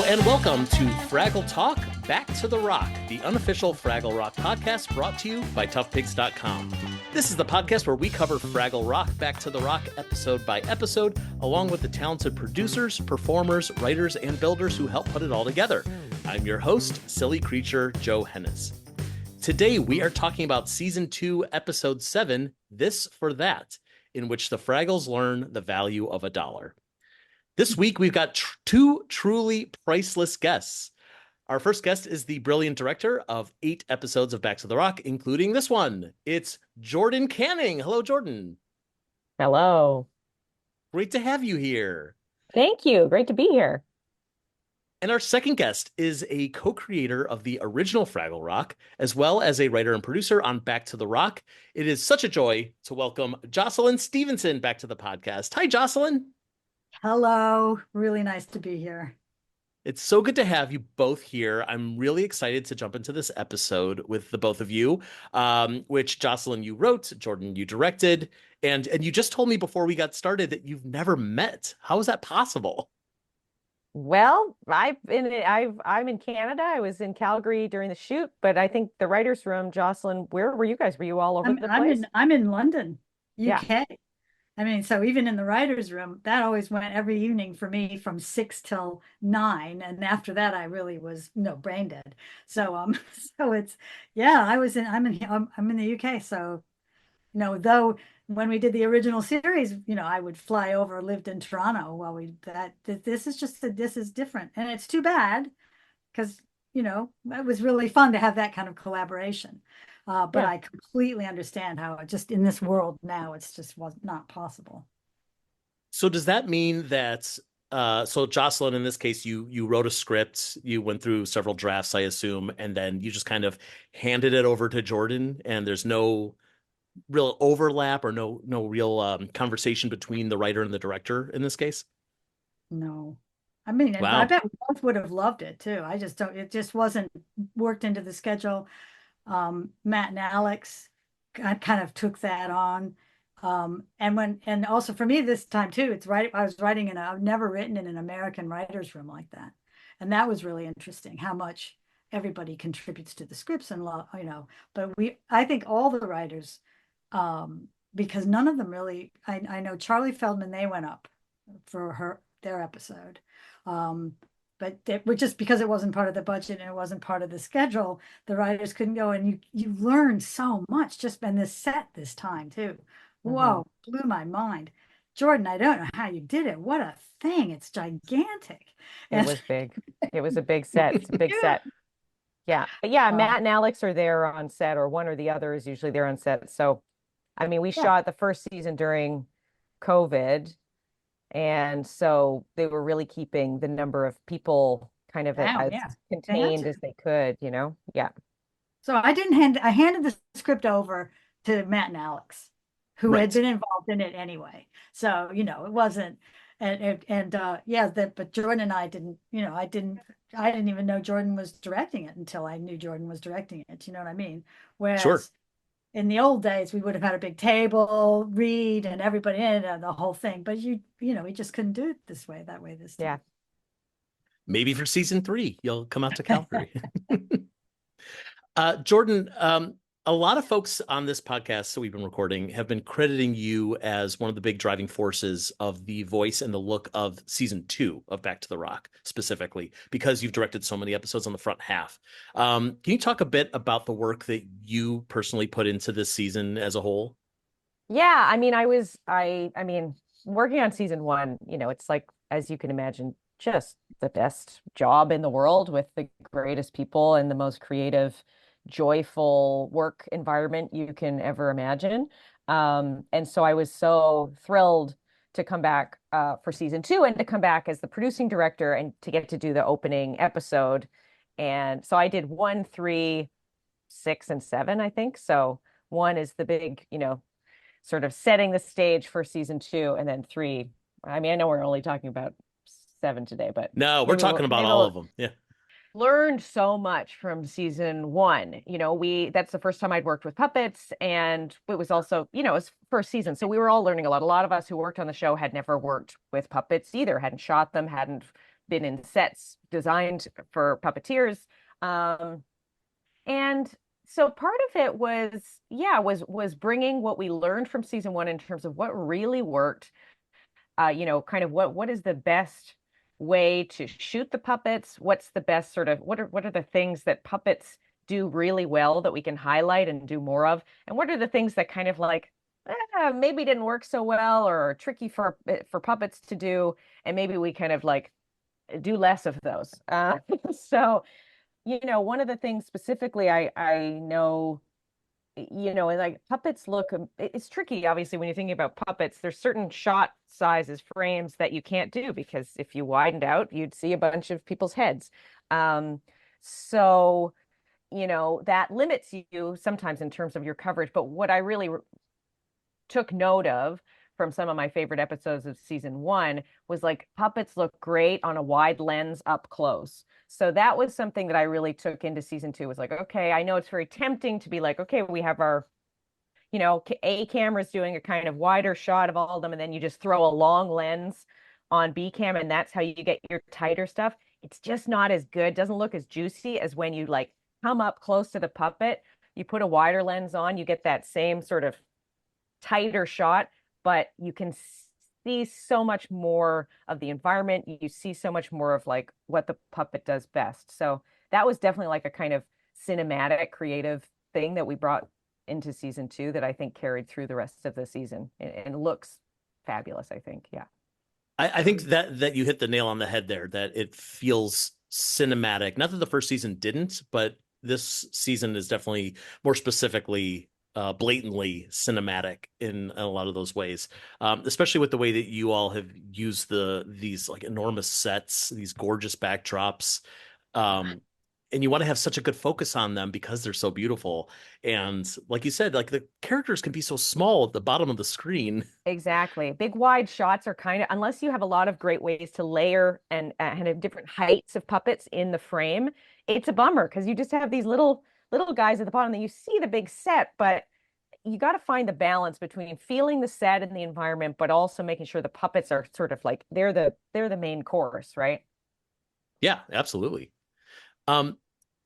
and welcome to Fraggle Talk, Back to the Rock, the unofficial Fraggle Rock podcast brought to you by toughpigs.com. This is the podcast where we cover Fraggle Rock, Back to the Rock, episode by episode, along with the talented producers, performers, writers, and builders who help put it all together. I'm your host, silly creature Joe Hennis. Today, we are talking about Season 2, Episode 7, This for That, in which the Fraggles learn the value of $1. This week, we've got two truly priceless guests. Our first guest is the brilliant director of 8 episodes of Back to the Rock, including this one. It's Jordan Canning. Hello, Jordan. Hello. Great to have you here. Thank you. Great to be here. And our second guest is a co-creator of the original Fraggle Rock, as well as a writer and producer on Back to the Rock. It is such a joy to welcome Jocelyn Stevenson back to the podcast. Hi, Jocelyn. Hello. Really nice to be here. It's so good to have you both here. I'm really excited to jump into this episode with the both of you, which Jocelyn, you wrote, Jordan, you directed, and you just told me before we got started that you've never met. How is that possible? Well, I'm in Canada. I was in Calgary during the shoot, but I think the writer's room, Jocelyn, where were you guys? Were you all over the place? I'm in London, UK. Yeah. I mean, so even in the writer's room, that always went every evening for me from 6 till 9. And after that, I really was brain dead. So, so it's, yeah, I'm in the UK. So, though when we did the original series, I would fly over, lived in Toronto while this is different. And it's too bad because, it was really fun to have that kind of collaboration. But Yeah. I completely understand how just in this world now, was not possible. So does that mean that, so Jocelyn, in this case, you wrote a script, you went through several drafts, I assume, and then you just kind of handed it over to Jordan, and there's no real overlap or no real conversation between the writer and the director in this case? No. I mean, Wow. I bet we both would have loved it too. It just wasn't worked into the schedule. Matt and Alex kind of took that on. And also for me this time too, I was writing I've never written in an American writer's room like that. And that was really interesting how much everybody contributes to the scripts but I think all the writers, because none of them really, I know Charlie Feldman, they went up for their episode. But just because it wasn't part of the budget and it wasn't part of the schedule, the writers couldn't go. And you learn so much just in this set this time too. Whoa, blew my mind. Jordan, I don't know how you did it. What a thing. It's gigantic. It was big. It was a big set. It's a big set. Yeah. But yeah, Matt and Alex are there on set, or one or the other is usually there on set. So, I mean, we shot the first season during COVID. And so they were really keeping the number of people kind of as contained as they could, Yeah. So I handed the script over to Matt and Alex, who had been involved in it anyway. So, it wasn't, but Jordan and I didn't, I didn't even know Jordan was directing it until I knew Jordan was directing it. You know what I mean? Whereas in the old days, we would have had a big table, read, and everybody in and the whole thing. But we just couldn't do it this way. Yeah. Maybe for season 3, you'll come out to Calgary. Jordan, a lot of folks on this podcast that we've been recording have been crediting you as one of the big driving forces of the voice and the look of season 2 of Back to the Rock, specifically because you've directed so many episodes on the front half. Can you talk a bit about the work that you personally put into this season as a whole? Yeah, I mean, working on season 1, it's like, as you can imagine, just the best job in the world with the greatest people and the most creative, joyful work environment you can ever imagine. And so I was so thrilled to come back for season 2 and to come back as the producing director and to get to do the opening episode. And so I did 1, 3, 6, and 7, I think. So 1 is the big, sort of setting the stage for season 2, and then 3. I mean, I know we're only talking about 7 today, but no, we're talking about all of them. Yeah. Learned so much from season 1. That's the first time I'd worked with puppets, and it was also, it was first season. So we were all learning a lot. A lot of us who worked on the show had never worked with puppets either, hadn't shot them, hadn't been in sets designed for puppeteers. And so part of it was, yeah, was bringing what we learned from season one in terms of what really worked, kind of what is the best way to shoot the puppets? What's the best sort of what are the things that puppets do really well that we can highlight and do more of? And what are the things that kind of like maybe didn't work so well or are tricky for puppets to do, and maybe we kind of like do less of those. So, one of the things specifically I know, like puppets look, it's tricky, obviously, when you're thinking about puppets. There's certain shot sizes, frames that you can't do because if you widened out, you'd see a bunch of people's heads. So, that limits you sometimes in terms of your coverage. But what I really took note of from some of my favorite episodes of season one was like puppets look great on a wide lens up close. So that was something that I really took into season two, was like, okay, I know it's very tempting to be like, okay, we have our, A camera's doing a kind of wider shot of all of them, and then you just throw a long lens on B cam, and that's how you get your tighter stuff. It's just not as good, doesn't look as juicy as when you like come up close to the puppet, you put a wider lens on, you get that same sort of tighter shot, but you can see so much more of the environment. You see so much more of like what the puppet does best. So that was definitely like a kind of cinematic, creative thing that we brought into season two that I think carried through the rest of the season and looks fabulous, I think. Yeah. I think that you hit the nail on the head there, that it feels cinematic. Not that the first season didn't, but this season is definitely more specifically blatantly cinematic in a lot of those ways, especially with the way that you all have used these like enormous sets, these gorgeous backdrops, and you want to have such a good focus on them because they're so beautiful. And like you said, like the characters can be so small at the bottom of the screen. Exactly. Big wide shots are kind of, unless you have a lot of great ways to layer and have different heights of puppets in the frame, it's a bummer because you just have these little guys at the bottom that you see the big set, but you got to find the balance between feeling the set and the environment, but also making sure the puppets are sort of like they're the main chorus, right? Yeah, absolutely.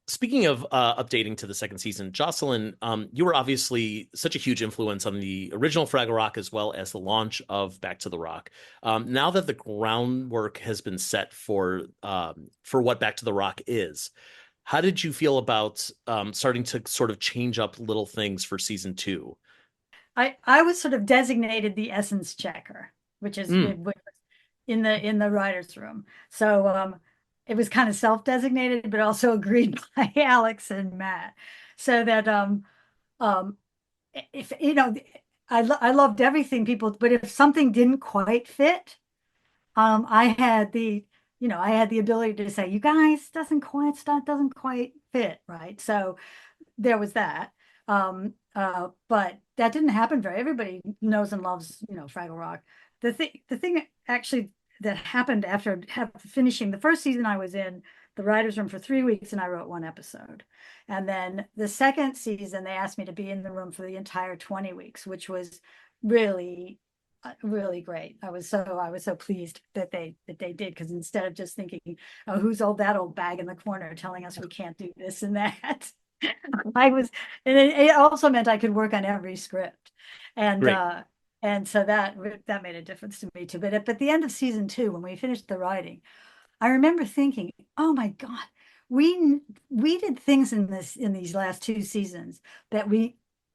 Speaking of updating to the second season, Jocelyn, you were obviously such a huge influence on the original Fraggle Rock as well as the launch of Back to the Rock. Now that the groundwork has been set for what Back to the Rock is, how did you feel about starting to sort of change up little things for season two? I was sort of designated the essence checker, which is in the writer's room. So it was kind of self-designated, but also agreed by Alex and Matt. So that if I loved everything people, but if something didn't quite fit, I had the ability to say, you guys, doesn't quite fit, right? So there was that. But that didn't happen for everybody knows and loves, Fraggle Rock. The thing actually that happened after finishing the first season, I was in the writer's room for 3 weeks and I wrote one episode. And then the second season, they asked me to be in the room for the entire 20 weeks, which was really, really great. I was so pleased that they did, because instead of just thinking, oh, who's that old bag in the corner telling us we can't do this and that. And it also meant I could work on every script. And Great. and so that made a difference to me too. But at the end of season two, when we finished the writing, I remember thinking, oh my God, we did things in these last two seasons that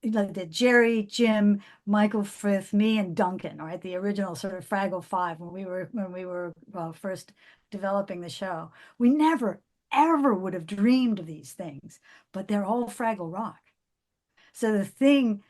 that Jerry, Jim, Michael Frith, me, and Duncan, right? The original sort of Fraggle Five when we were first developing the show. We never ever would have dreamed of these things, but they're all Fraggle Rock. So the thing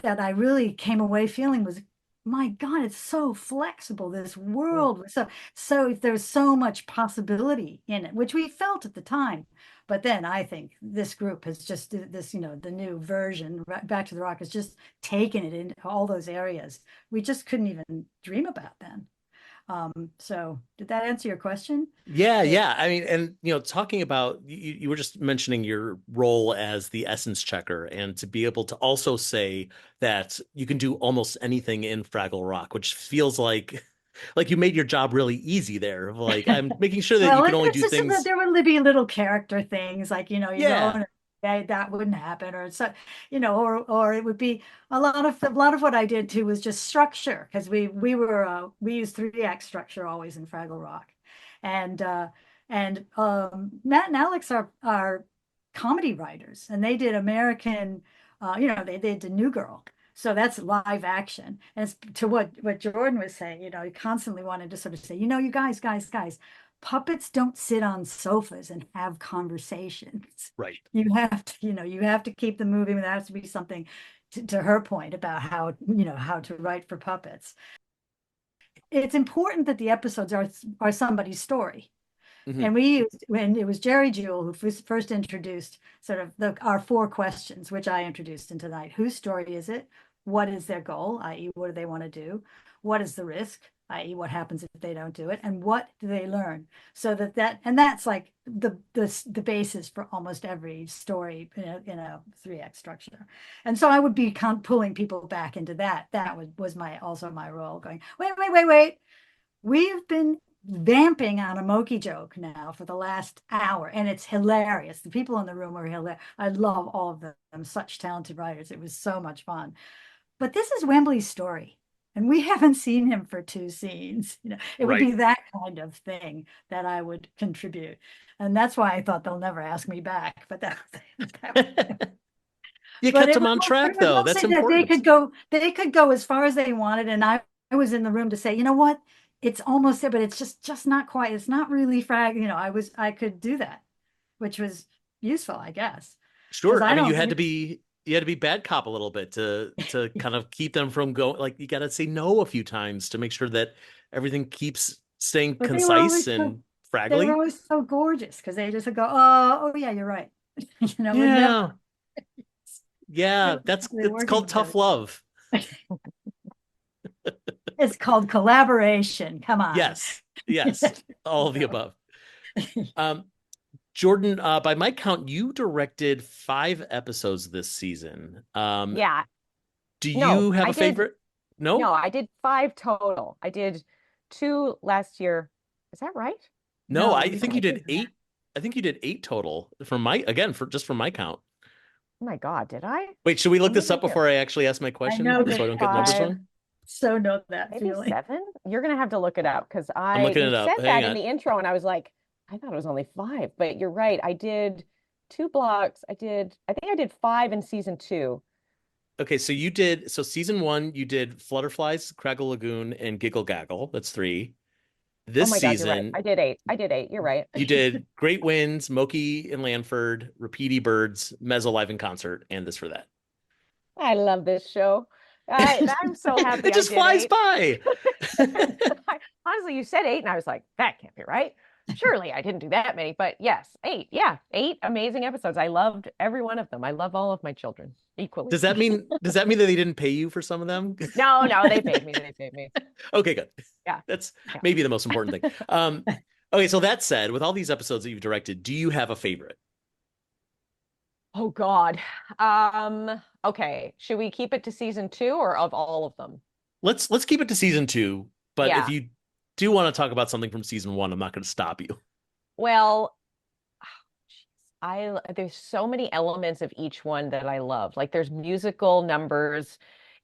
that I really came away feeling was, my God, it's so flexible. This world was so there's so much possibility in it, which we felt at the time. But then I think this group has just this, the new version, Back to the Rock, has just taken it into all those areas we just couldn't even dream about then. So did that answer your question? Yeah. I mean, and talking about you were just mentioning your role as the essence checker, and to be able to also say that you can do almost anything in Fraggle Rock, which feels like Like you made your job really easy there. Of like, I'm making sure that you Well, can only it's do just that things. there would be little character things like, you go Yeah. and that wouldn't happen, or so, or it would be a lot of what I did too was just structure, because we used 3 act structure always in Fraggle Rock. And Matt and Alex are comedy writers, and they did American, they did New Girl. So that's live action. And it's to what Jordan was saying, he constantly wanted to sort of say, you guys, puppets don't sit on sofas and have conversations. Right. You have to keep them moving. There has to be something to her point about how to write for puppets. It's important that the episodes are somebody's story. Mhm. And we used, when it was Jerry Jewell who first introduced sort of our 4 questions, which I introduced into tonight. Whose story is it? What is their goal, i.e., what do they want to do? What is the risk, i.e., what happens if they don't do it? And what do they learn? So that's like the basis for almost every story in a 3 act structure. And so I would be pulling people back into that. That was also my role, going, wait. We've been vamping on a Moki joke now for the last hour, and it's hilarious. The people in the room are hilarious. I love all of them, such talented writers. It was so much fun. But this is Wembley's story, and we haven't seen him for 2 scenes. It would Right. be that kind of thing that I would contribute. And that's why I thought they'll never ask me back. But You but kept it them was on track, it was though. That's mostly that important. they could go as far as they wanted, and I was in the room to say, you know what, it's almost there, but it's just not quite. It's not really I could do that, which was useful, I guess, because Sure. I I mean, don't think you had to be bad cop a little bit to kind of keep them from going. Like you got to say no a few times to make sure that everything keeps staying but they were concise always so and fraggly. gorgeous, because they just go, oh yeah, you're right. Would never. Yeah. Yeah, that's They're it's working called together. tough love. It's called collaboration. Come on. Yes. Yes. All of the above. Um, Jordan, by my count, you directed 5 episodes this season. Yeah. Do No, you have a favorite? No? no, I did 5 total. I did 2 last year. Is that right? No, No, I you think you did did that. 8. I think you did 8 total from my again for just from my count. Oh my God, did I? Wait, should we Or look this maybe I up do. before I actually ask my I question, know so I that don't get numbers 5, wrong? so know that maybe feeling. 7. You're gonna have to look it up because I'm looking you it up. said Hang that in on. the intro and I was like, I thought it was only 5, but you're right. I did 2 blocks. I think I did 5 in season 2. Okay, so season 1, you did Flutterflies, Craggle Lagoon, and Giggle Gaggle. That's 3. Oh This my God, you're right. season, I did 8. I did 8. You're right. you did Great Winds, Moki and Lanford, Repeaty Birds, Mezzo Live in Concert, and This for That. I love this show. I'm so happy It I just did flies 8. by. Honestly, you said 8, and I was like, that can't be right. Surely I didn't do that many, but yes, 8. Yeah, 8 amazing episodes. I loved every one of them. I love all of my children equally. Does that mean that they didn't pay you for some of them? No, no, they paid me. They paid me. Okay, good. Yeah, That's yeah. maybe the most important thing. Okay, so that said, with all these episodes that you've directed, do you have a favorite? Oh God. Okay. Should we keep it to season 2 or of all of them? Let's keep it to season 2, but if Yeah. you do want to talk about something from season 1, I'm not going to stop you. Well, there's so many elements of each one that I love. Like there's musical numbers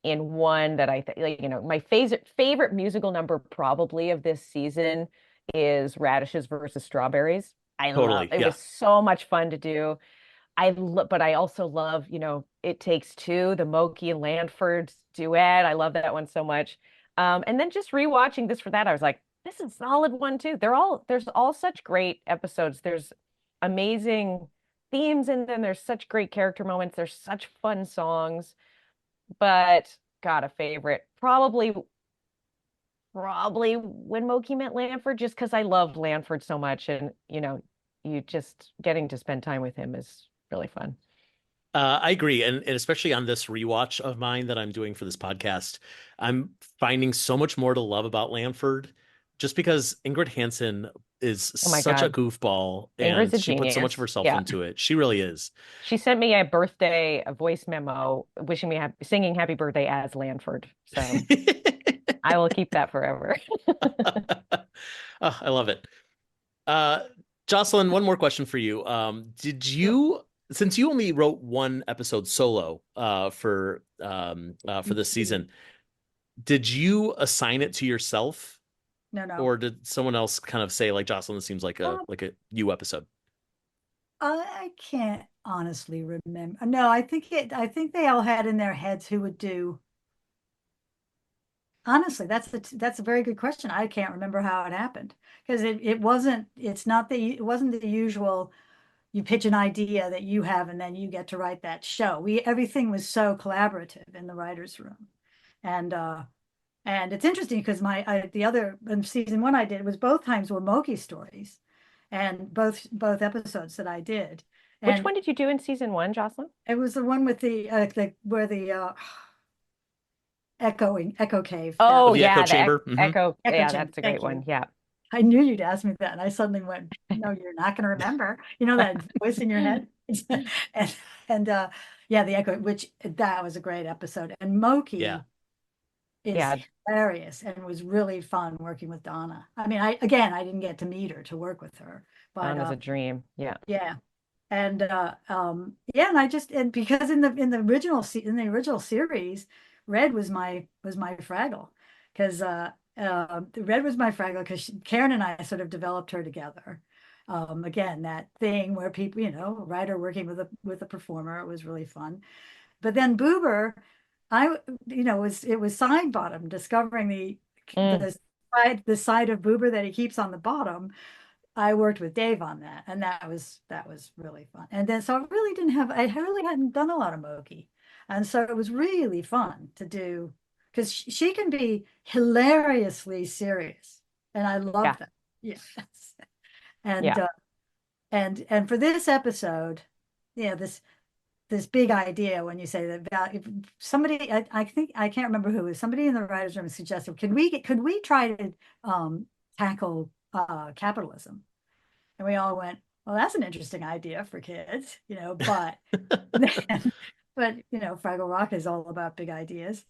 in one that I think, like, my favorite musical number probably of this season is Radishes versus Strawberries. I love Totally. it. Yeah. Was so much fun to do. But I also love, It Takes Two, the Moki and Lanford duet. I love that one so much. And then just rewatching This for That, I was like, this is a solid one too. There's all such great episodes. There's amazing themes in them. There's such great character moments. There's such fun songs. But God, a favorite. Probably when Moki met Lanford, just because I loved Lanford so much. And, you just getting to spend time with him is really fun. I agree. And especially on this rewatch of mine that I'm doing for this podcast, I'm finding so much more to love about Lanford just because Ingrid Hansen is Oh my such a God. goofball Ingrid's and a she puts so much of genius. herself Yeah. into it. She really is. She sent me a voice memo wishing me singing happy birthday as Lanford. So I will keep that forever. Oh, I love it. Uh, Jocelyn, one more question for you. Did you, since you only wrote one episode solo for this season, did you assign it to yourself, No. or did someone else kind of say, like, Jocelyn, this seems like a Um, you episode? I can't honestly remember. No, I think they all had in their heads who would do. Honestly, that's a very good question. I can't remember how it happened because it wasn't. It's not it wasn't the usual. You pitch an idea that you have, and then you get to write that show. Everything was so collaborative in the writers' room, and it's interesting because the other in season one I did was both times were Moki stories, and both episodes that I did, Which and one did you do in season one, Jocelyn? it was the one with the where the echo cave. Oh, The echo yeah, chamber. Hmm. Echo. Echo Yeah, chamber. that's a great Thank one. you. Yeah. I knew you'd ask me that, and I suddenly went, "No, you're not going to remember." You know that voice in your head, and yeah, the echo, which that was a great episode, and Yeah. Moki is Yeah. hilarious and was really fun working with Donna. I mean, I didn't get to meet her to work with her, but Dawn was a dream. Yeah. yeah, and yeah, and I just and because in the original series, Red was my Fraggle because Red was my Fraggle because Karen and I sort of developed her together. Again, that thing where people, writer working with a performer, it was really fun. But then Boober, it was side bottom discovering Mm. the side of Boober that he keeps on the bottom. I worked with Dave on that, and that was really fun. And then so I really hadn't done a lot of Moki, and so it was really fun to do because she can be hilariously serious, and I Yeah. love that. Yes, and Yeah. and for this episode, yeah, this big idea when you say that if somebody I think I can't remember who it was somebody in the writers room suggested could we try to tackle capitalism, and we all went, well, that's an interesting idea for kids, but but Fraggle Rock is all about big ideas.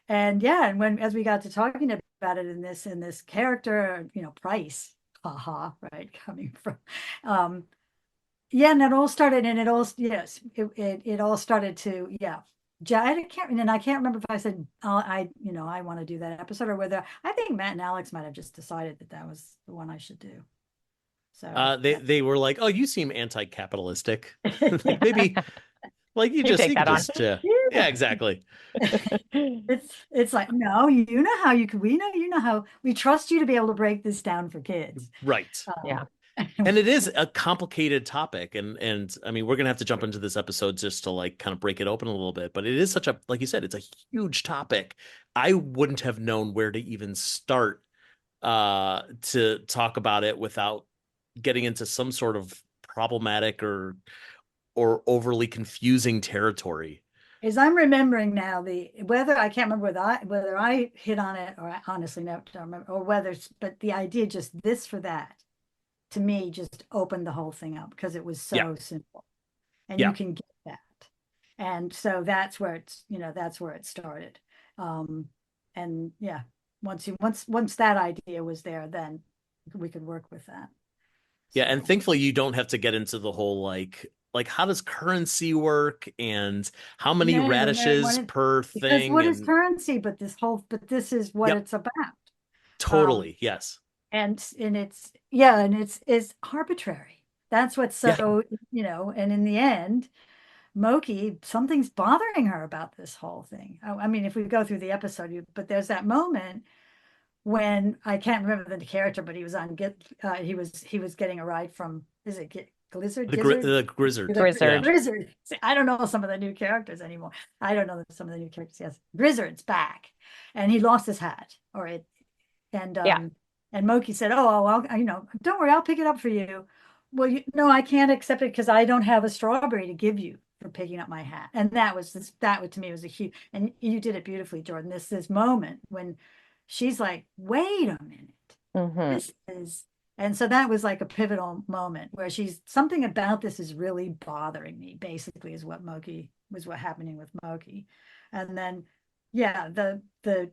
And yeah, and as we got to talking about it in this character, Price, haha, right, coming from yeah, and it all yes, it all started to yeah. I can't remember if I said I want to do that episode or whether I think Matt and Alex might have just decided that that was the one I should do. So They were like, "Oh, you seem anti-capitalistic." Like yeah. maybe, like You take you could that on. just, yeah, exactly. It's like, no, you know how you know how we trust you to be able to break this down for kids. Right. Yeah. And it is a complicated topic, and I mean, we're gonna have to jump into this episode just to like kind of break it open a little bit, but it is such a, like you said, it's a huge topic. I wouldn't have known where to even start to talk about it without getting into some sort of problematic or overly confusing territory. As I'm remembering now, whether I can't remember whether I hit on it or I honestly never don't remember or but the idea just this for that to me just opened the whole thing up because it was Yeah. so simple and you Yeah. can get that. And so that's where that's where it started. And yeah, once that idea was there, then we could work with that. Yeah, and So thankfully you don't have to get into the whole like how does currency work and how many no, radishes per because thing what is and currency but this is what yep, it's about. Um, totally. Yes. and it's yeah, and it's arbitrary. That's what's Yeah. so, and in the end, Moki, something's bothering her about this whole thing. I mean, if we go through the episode, but there's that moment when I can't remember the character, but he was on he was getting a ride from, is it Gizzard? The grizzard. Grizzard. Yeah. Grizzard. See, I don't know some of the new characters anymore. I don't know some of the new characters. Yes, Grizzard's back, and he lost his hat, and Yeah. and Moki said, "Oh, well, don't worry, I'll pick it up for you." Well, no, I can't accept it because I don't have a strawberry to give you for picking up my hat. And that to me was a huge, and you did it beautifully, Jordan. This moment when she's like, "Wait a minute, Hmm. this is," and so that was like a pivotal moment where something about this is really bothering me. Basically, is what happening with Moki, and then yeah,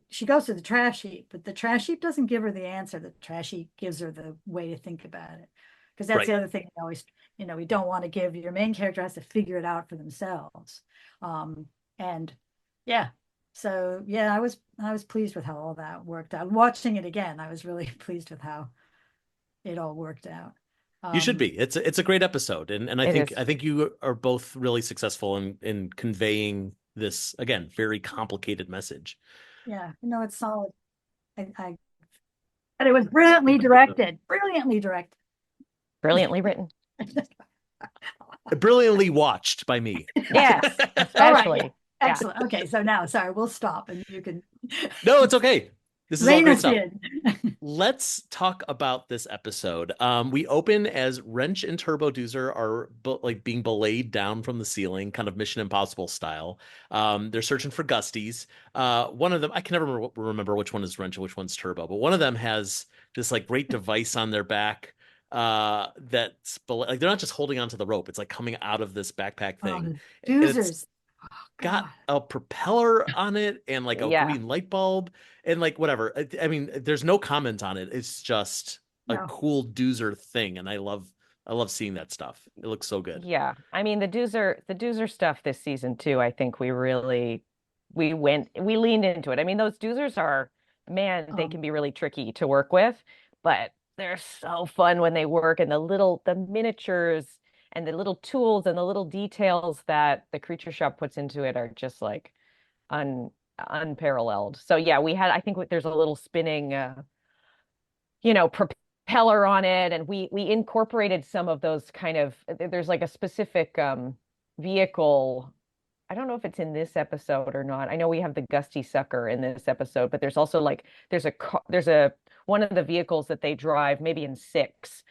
she goes to the trash heap, but the trash heap doesn't give her the answer. The trash heap gives her the way to think about it. Because that's Right. the other thing we always, we don't want to give your main character has to figure it out for themselves. And yeah, so yeah, I was pleased with how all that worked out. Watching it again, I was really pleased with how it all worked out. You should Um, be. It's a great episode, and I It think is. I think you are both really successful in conveying this again very complicated message. yeah, it's solid. I and it was brilliantly directed, brilliantly directed. Brilliantly written. Brilliantly watched by me. Yes, All right, yeah. especially. Yeah. Excellent. Okay, so now, sorry, we'll stop and you can No, it's okay. This is all rein great us stuff. in. Let's talk about this episode. We open as Wrench and Turbo Doozer are like being belayed down from the ceiling, kind of Mission Impossible style. They're searching for Gusties. One of them, I can never remember which one is Wrench and which one's Turbo, but one of them has this like great device on their back that's like they're not just holding onto the rope; it's like coming out of this backpack thing, The and it's Doozers. Oh got God. a propeller on it and like a Yeah. green light bulb and like whatever. I mean, there's no comment on it. It's just a No. cool Doozer thing, and I love seeing that stuff. It looks so good. Yeah. I mean, the Doozer stuff this season too, I think we leaned into it. I mean, those Doozers are, man, they Um, can be really tricky to work with, but they're so fun when they work, and the miniatures and the little tools and the little details that the creature shop puts into it are just like un unparalleled. So yeah, I think there's a little spinning propeller on it, and we incorporated some of those kind of, there's like a specific vehicle. I don't know if it's in this episode or not. I know we have the Gusty Sucker in this episode, but there's also like there's a one of the vehicles that they drive, maybe in six,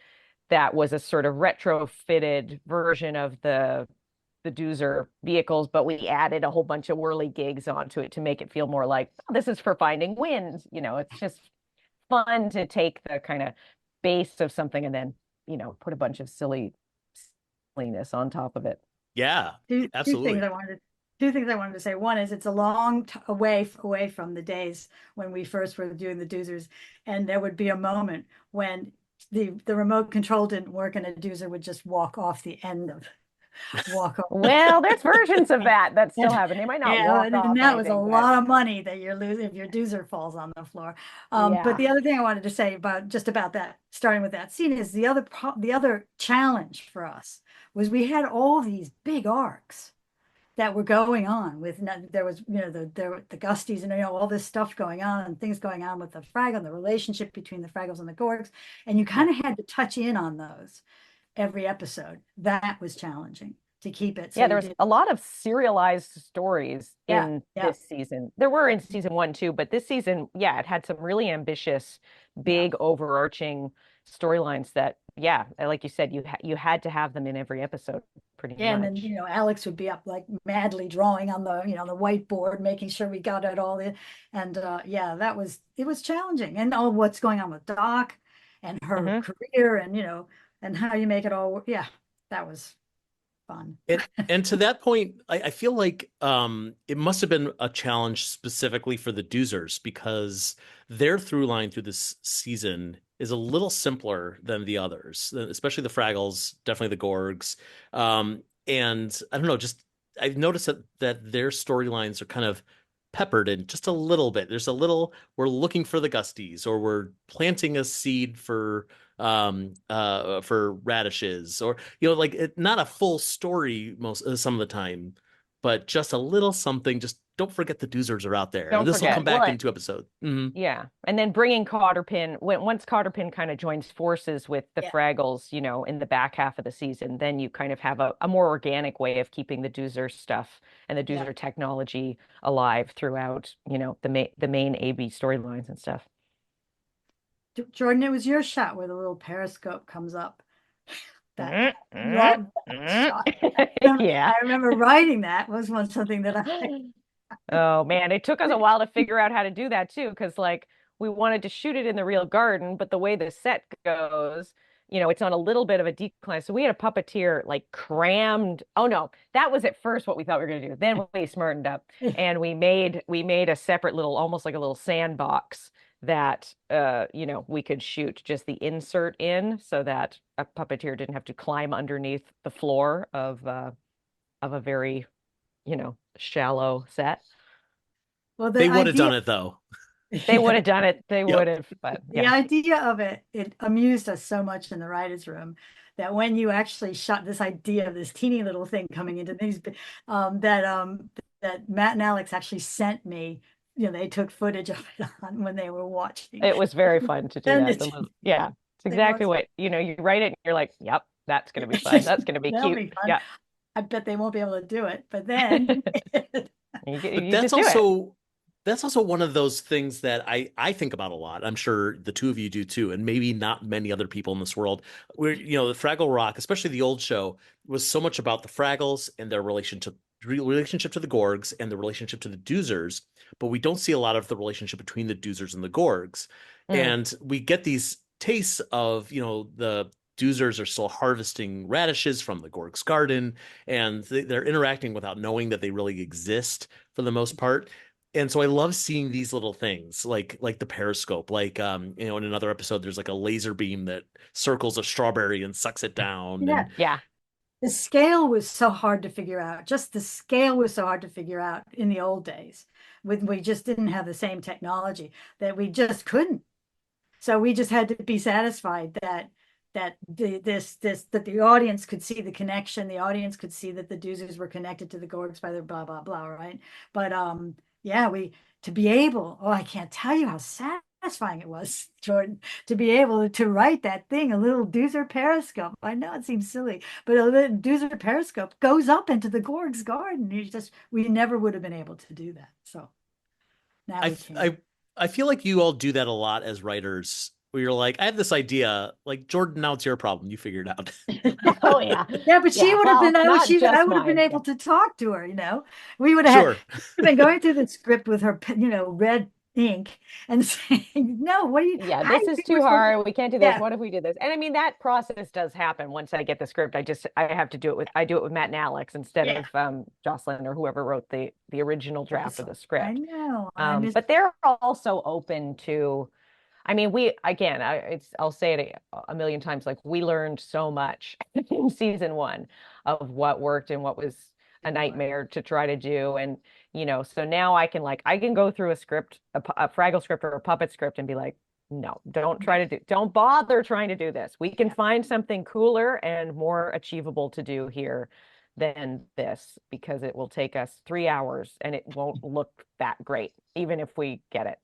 that was a sort of retrofitted version of the Doozer vehicles, but we added a whole bunch of whirly gigs onto it to make it feel more like, oh, this is for finding wins. It's just fun to take the kind of base of something and then, put a bunch of silliness on top of it. Yeah, two things absolutely. I wanted two things I wanted to say. One is it's a long away from the days when we first were doing the Doozers, and there would be a moment when the remote control didn't work and a Doozer would just walk off the end of walk off. Well, there's versions of that still And, happen. They might not yeah, walk and off that was a anything, but lot of money that you're losing if your Doozer falls on the floor. But yeah. the other thing I wanted to say about that, starting with that scene, is the other challenge for us was we had all these big arcs that were going on with, there was, there were the Gusties and, all this stuff going on and things going on with the Fraggle and the relationship between the Fraggles and the Gorgs. And you Yeah. kind of had to touch in on those every episode. That was challenging to keep it. So Yeah, there you was did. a lot of serialized stories Yeah. in Yeah. this season. There were in season one too, but this season, yeah, it had some really ambitious, Yeah. big, overarching storylines that, yeah, like you said, you had to have them in every episode, pretty Yeah, and then, much. Alex would be up like madly drawing on the whiteboard, making sure we got it all in. And yeah, it was challenging. And what's going on with Doc and her Hmm. career and, and how you make it all work. Yeah, that was fun. And to that point, I feel like it must have been a challenge specifically for the Doozers because their through line through this season is a little simpler than the others, especially the Fraggles, definitely the Gorgs. And I don't know, just I've noticed that their storylines are kind of peppered in just a little bit. There's a little, we're looking for the Gusties, or we're planting a seed for radishes, or like not a full story most some of the time, but just a little something. Just don't forget the Doozers are out there, and Don't this will come forget. back Well, in 2 episodes. Hmm. yeah. And then bringing Cotterpin, once Cotterpin kind of joins forces with the Yeah. Fraggles, in the back half of the season, then you kind of have a more organic way of keeping the Doozer stuff and the Yeah. Doozer technology alive throughout, the main AB storylines and stuff. Jordan, it was your shot where the little periscope comes up. That Mm, mm, love that mm. shot. Yeah. I remember writing that was something that I Oh man, it took us a while to figure out how to do that too, because like we wanted to shoot it in the real garden, but the way the set goes, it's on a little bit of a decline. So we had a puppeteer like crammed. Oh no, that was at first what we thought we were going to do. Then we smartened up and we made a separate little, almost like a little sandbox that we could shoot just the insert in so that a puppeteer didn't have to climb underneath the floor of a very, shallow set. Well, They would have done it though. They would have done it. They Yep. would have, but the yeah. idea of it amused us so much in the writers' room that when you actually shot this idea of this teeny little thing coming into these, that Matt and Alex actually sent me, they took footage of it on when they were watching. It was very fun to do And that. Yeah, it's exactly what, you write it and you're like, yep, that's going to be fun. That's going to be That'll cute. be fun. Yeah. I bet they won't be able to do it, but then But You that's just do it. also one of those things that I think about a lot. I'm sure the two of you do too, and maybe not many other people in this world. Where the Fraggle Rock, especially the old show, was so much about the Fraggles and their relationship to the Gorgs and the relationship to the Doozers, but we don't see a lot of the relationship between the Doozers and the Gorgs. And we get these tastes of, the Doozers are still harvesting radishes from the Gorg's garden, and they're interacting without knowing that they really exist for the most part. And so I love seeing these little things like the periscope, like in another episode, there's like a laser beam that circles a strawberry and sucks it down. Yeah. And Yeah. The scale was so hard to figure out. Just the scale was so hard to figure out in the old days. We just didn't have the same technology that we just couldn't. So we just had to be satisfied that the audience could see the connection. The audience could see that the Doozers were connected to the Gorgs by their blah blah blah, right? But yeah, I can't tell you how satisfying it was, Jordan, to be able to write that thing, a little Doozer periscope. I know it seems silly, but a little Doozer periscope goes up into the Gorg's garden. We never would have been able to do that. So now we can. I feel like you all do that a lot as writers, where you're like, I have this idea, like, Jordan, now it's your problem. You figure it out. Oh yeah. Yeah, but she would have been, I not just would have been mine. able to talk to her, We would have Sure. been going through the script with her, red ink and saying, no, what do you, Yeah, how this do you is think too we're supposed to-" hard. We can't do this. Yeah. What if we do this? And I mean, that process does happen once I get the script. I have to do it I do it with Matt and Alex instead Yeah. of Jocelyn or whoever wrote the original draft of the I script. know. But they're also open to, I mean, I'll say it a million times, like we learned so much in season 1 of what worked and what was a nightmare to try to do. And, so now I can go through a script, a Fraggle script or a puppet script and be like, no, don't bother trying to do this. We can find something cooler and more achievable to do here than this, because it will take us 3 hours and it won't look that great, even if we get it,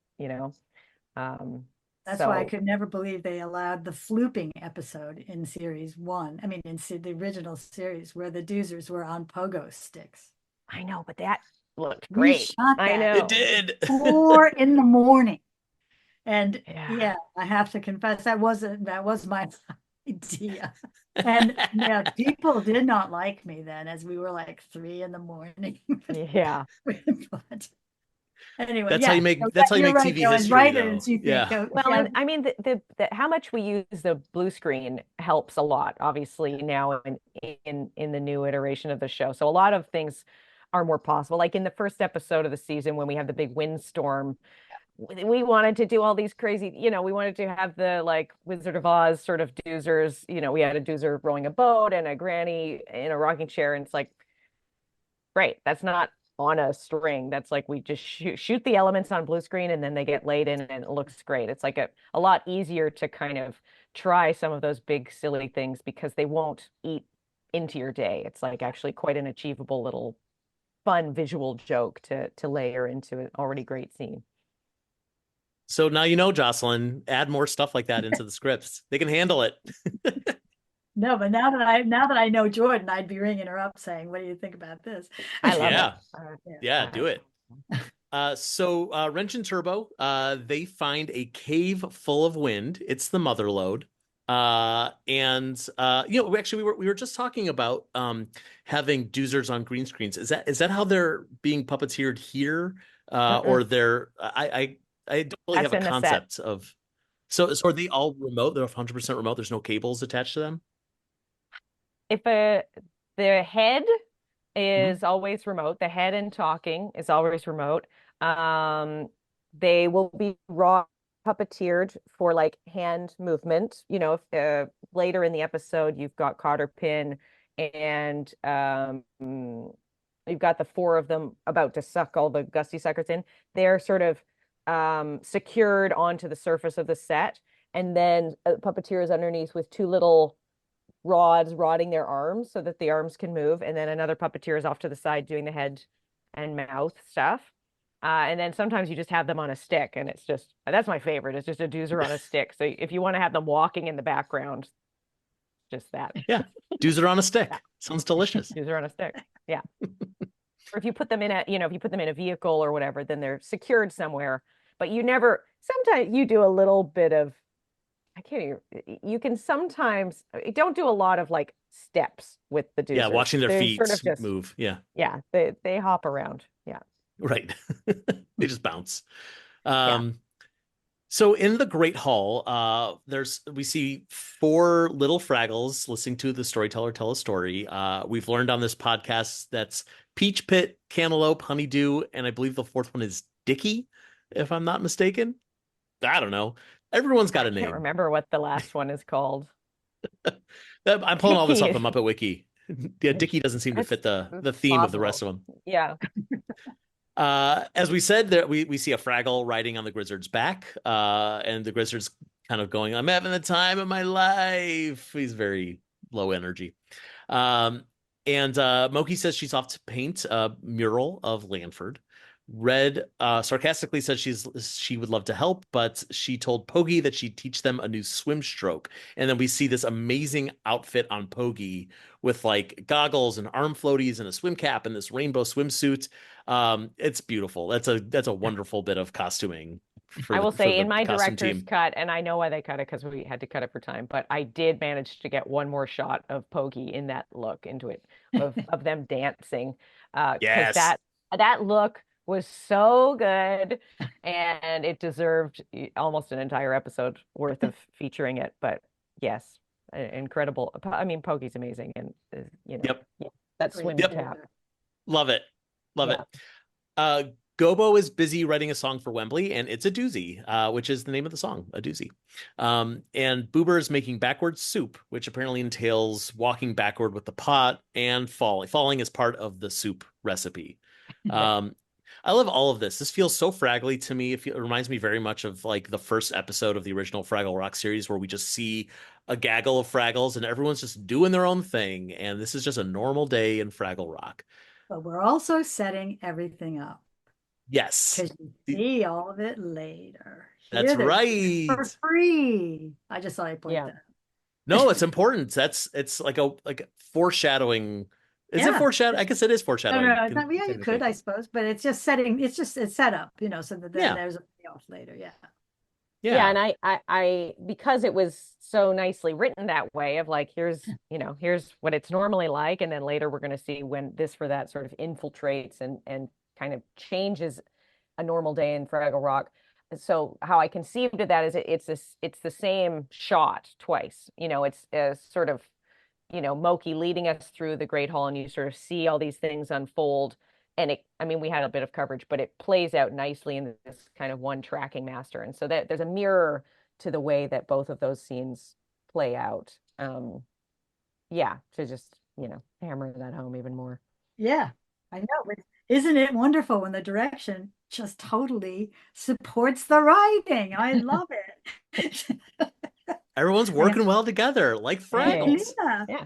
That's why I could never believe they allowed the flooping episode in series 1. I mean, in the original series where the Doozers were on pogo sticks. I know, but that looked We great. shot I that know. It did. 4 in the morning. And Yeah. I have to confess that was my idea. And yeah, people did not like me then, as we were like 3 in the morning. Yeah. But anyway, That's how you make TV Joe, as history, writers, though. you think, Yeah. Well, and I mean, the how much we use the blue screen helps a lot, obviously, now in the new iteration of the show. So a lot of things are more possible. Like in the first episode of the season, when we have the big windstorm, we wanted to do all these crazy, we wanted to have the like Wizard of Oz sort of Doozers. We had a Doozer rowing a boat and a granny in a rocking chair, and it's like, great, that's not on a string. That's like we just shoot the elements on blue screen and then they get laid in and it looks great. It's like a lot easier to kind of try some of those big silly things because they won't eat into your day. It's like actually quite an achievable little fun visual joke to layer into an already great scene. So now Jocelyn, add more stuff like that into the scripts. They can handle it. No, but now that I know Jordan, I'd be ringing her up saying, "What do you think about this?" I love it. Yeah, do it. So Wrench and Turbo, they find a cave full of wind. It's the mother lode. Actually we were just talking about having Doozers on green screens. Is that how they're being puppeteered here? Or they're I don't really have a concept of. So are they all remote? They're 100% remote. There's no cables attached to them? If the head Mhm. is always remote, the head and talking is always remote. They will be raw puppeteered for like hand movement. If later in the episode you've got Cotter Pin and you've got the four of them about to suck all the gusty suckers in, they're sort of secured onto the surface of the set, and then a puppeteer is underneath with two little rods rodding their arms so that the arms can move, and then another puppeteer is off to the side doing the head and mouth stuff. And then sometimes you just have them on a stick, and it's just that's my favorite. It's just a doozer on a stick. So if you want to have them walking in the background, just that. Yeah. Doozer on a Yeah. stick. Sounds delicious. Doozer on a stick. Yeah. Or if you put them in a vehicle or whatever, then they're secured somewhere. But you never, sometimes you do a little bit of, I can't even, you can sometimes, don't do a lot of like steps with the Yeah, doozers. watching their They're feet sort of just, move. Yeah, yeah, they hop around. Yeah. right. They just bounce. Yeah. So in the Great Hall, we see four little Fraggles listening to the storyteller tell a story. We've learned on this podcast that's Peach Pit, Cantaloupe, Honeydew, and I believe the fourth one is Dicky, if I'm not mistaken. I don't know. Everyone's got a I can't name. remember what the last one is called. I'm pulling all this off Dicky. the Muppet Wiki. Yeah, Dicky doesn't seem to fit the That's theme of the rest possible. of them. Yeah. As we said, that we see a Fraggle riding on the Grizzard's back, and the Grizzard's kind of going, "I'm having the time of my life." He's very low energy. Um, and Moki says she's off to paint a mural of Lanford. Red sarcastically says she would love to help, but she told Pogi that she'd teach them a new swim stroke. And then we see this amazing outfit on Pogi with like goggles and arm floaties and a swim cap and this rainbow swimsuit. It's beautiful. That's a wonderful bit of costuming I will for say the in my costume director's team. cut, and I know why they cut it because we had to cut it for time, but I did manage to get one more shot of Pokey in that look into it of them dancing. Because Yes. that look was so good and it deserved almost an entire episode worth of featuring it. But yes, incredible. I mean, Pokey's amazing, and Yep. yeah, that Great swimming Yep. tap. Love it. Love Yeah. it. Uh, Gobo is busy writing a song for Wembley, and it's a doozy, which is the name of the song, a doozy. And Boober is making backwards soup, which apparently entails walking backward with the pot and falling. Falling is part of the soup recipe. Um, I love all of this. This feels so Fraggly to me. It reminds me very much of like the first episode of the original Fraggle Rock series, where we just see a gaggle of Fraggles and everyone's just doing their own thing. And this is just a normal day in Fraggle Rock. But we're also setting everything up Yes. because you see all of it later. That's Here they're doing it for right. free. I just thought I'd point Yeah. that out. No, it's important. It's like foreshadowing. Is it Yeah. foreshadow? I guess it is No, foreshadowing. no, no. Yeah, you could, Technically. I suppose, but it's just setting, it's set up, so that Yeah. there's a payoff later. Yeah. Yeah, Yeah. and I because it was so nicely written that way of like, here's what it's normally like, and then later we're going to see when this for that sort of infiltrates and kind of changes a normal day in Fraggle Rock. So how I conceived of that is it's the same shot twice. It's a sort of, Moki leading us through the Great Hall, and you sort of see all these things unfold. And I mean, we had a bit of coverage, but it plays out nicely in this kind of one tracking master. And so that there's a mirror to the way that both of those scenes play out. Yeah, to just, hammer that home even more. Yeah, I know. But isn't it wonderful when the direction just totally supports the writing? I love it. Everyone's working well together, like Hey. Fraggles. Yeah.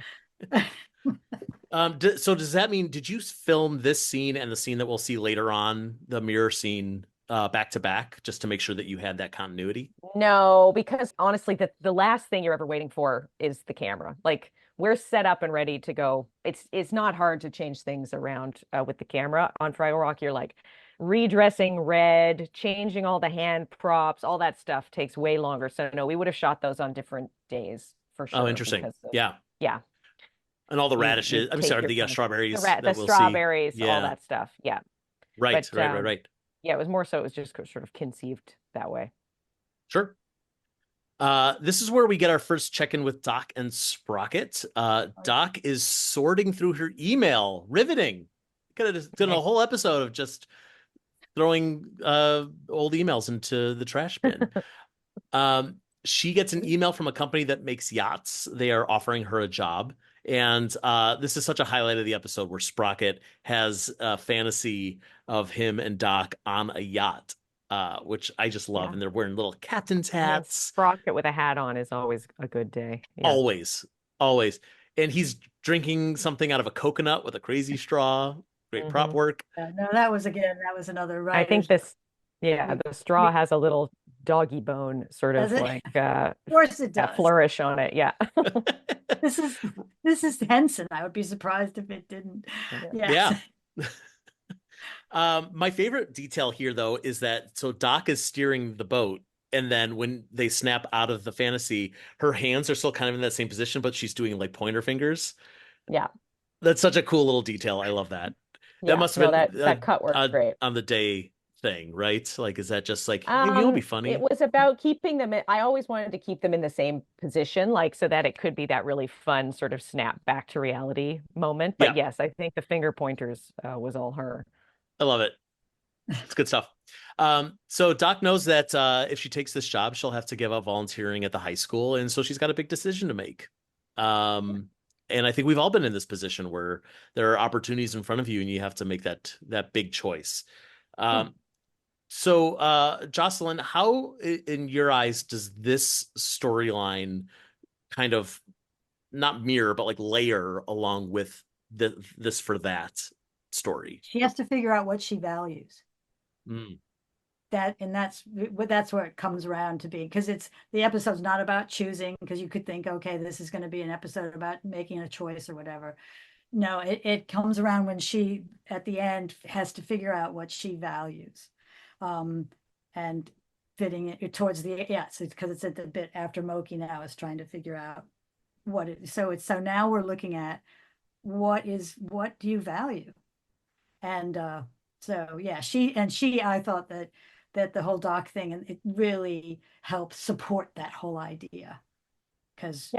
So does that mean, did you film this scene and the scene that we'll see later on, the mirror scene, back to back, just to make sure that you had that continuity? No, because honestly, the last thing you're ever waiting for is the camera. Like we're set up and ready to go. It's not hard to change things around with the camera on Fraggle Rock. You're like redressing red, changing all the hand props, all that stuff takes way longer. So no, we would have shot those on different days for Oh, sure interesting. because of, Yeah. yeah, And all the you radishes. I'm take sorry, your the time. strawberries The that we'll see. strawberries, all Yeah. that stuff. Yeah, Right, but right. yeah, it was more so it was just sort of conceived that way. Sure. This is where we get our first check-in with Doc and Sprocket. Doc is sorting through her email. Riveting. Could have done a whole episode of just throwing old emails into the trash bin. She gets an email from a company that makes yachts. They are offering her a job. And this is such a highlight of the episode where Sprocket has a fantasy of him and Doc on a yacht, which I just love. Yeah. And they're wearing little captain's I mean, hats. Sprocket with a hat on is always a good day. Yeah. Always, always. And he's drinking something out of a coconut with a crazy straw. Great prop work. No, that was another I think writer's. the straw has a little doggy bone sort of Does it? like Of course it does. flourish on it. Yeah. This is Henson. I would be surprised if it didn't. Yeah. My favorite detail here, though, is that so Doc is steering the boat, and then when they snap out of the fantasy, her hands are still kind of in that same position, but she's doing like pointer fingers. Yeah. That's such a cool little detail. I love that. Yeah. That must have been that cut worked great. On the day thing, right? Like, is that just like, maybe it'll be funny? It was about keeping them I always wanted to keep them in the same position, like so that it could be that really fun sort of snap back to reality moment. But yes, I think the finger pointers was all her. I love it. It's good stuff. So Doc knows that if she takes this job, she'll have to give up volunteering at the high school, and so she's got a big decision to make. And I think we've all been in this position where there are opportunities in front of you, and you have to make that big choice. So, Jocelyn, how, in your eyes, does this storyline kind of not mirror, but like layer along with this for that story? She has to figure out what she values. That's where it comes around to be, because the episode's not about choosing, because you could think, okay, this is going to be an episode about making a choice or whatever. No, it comes around when she at the end has to figure out what she values, and fitting it towards because it's at the bit after Moki now is trying to figure out so now we're looking at what do you value, and so yeah, I thought that the whole Doc thing, and it really helps support that whole idea, because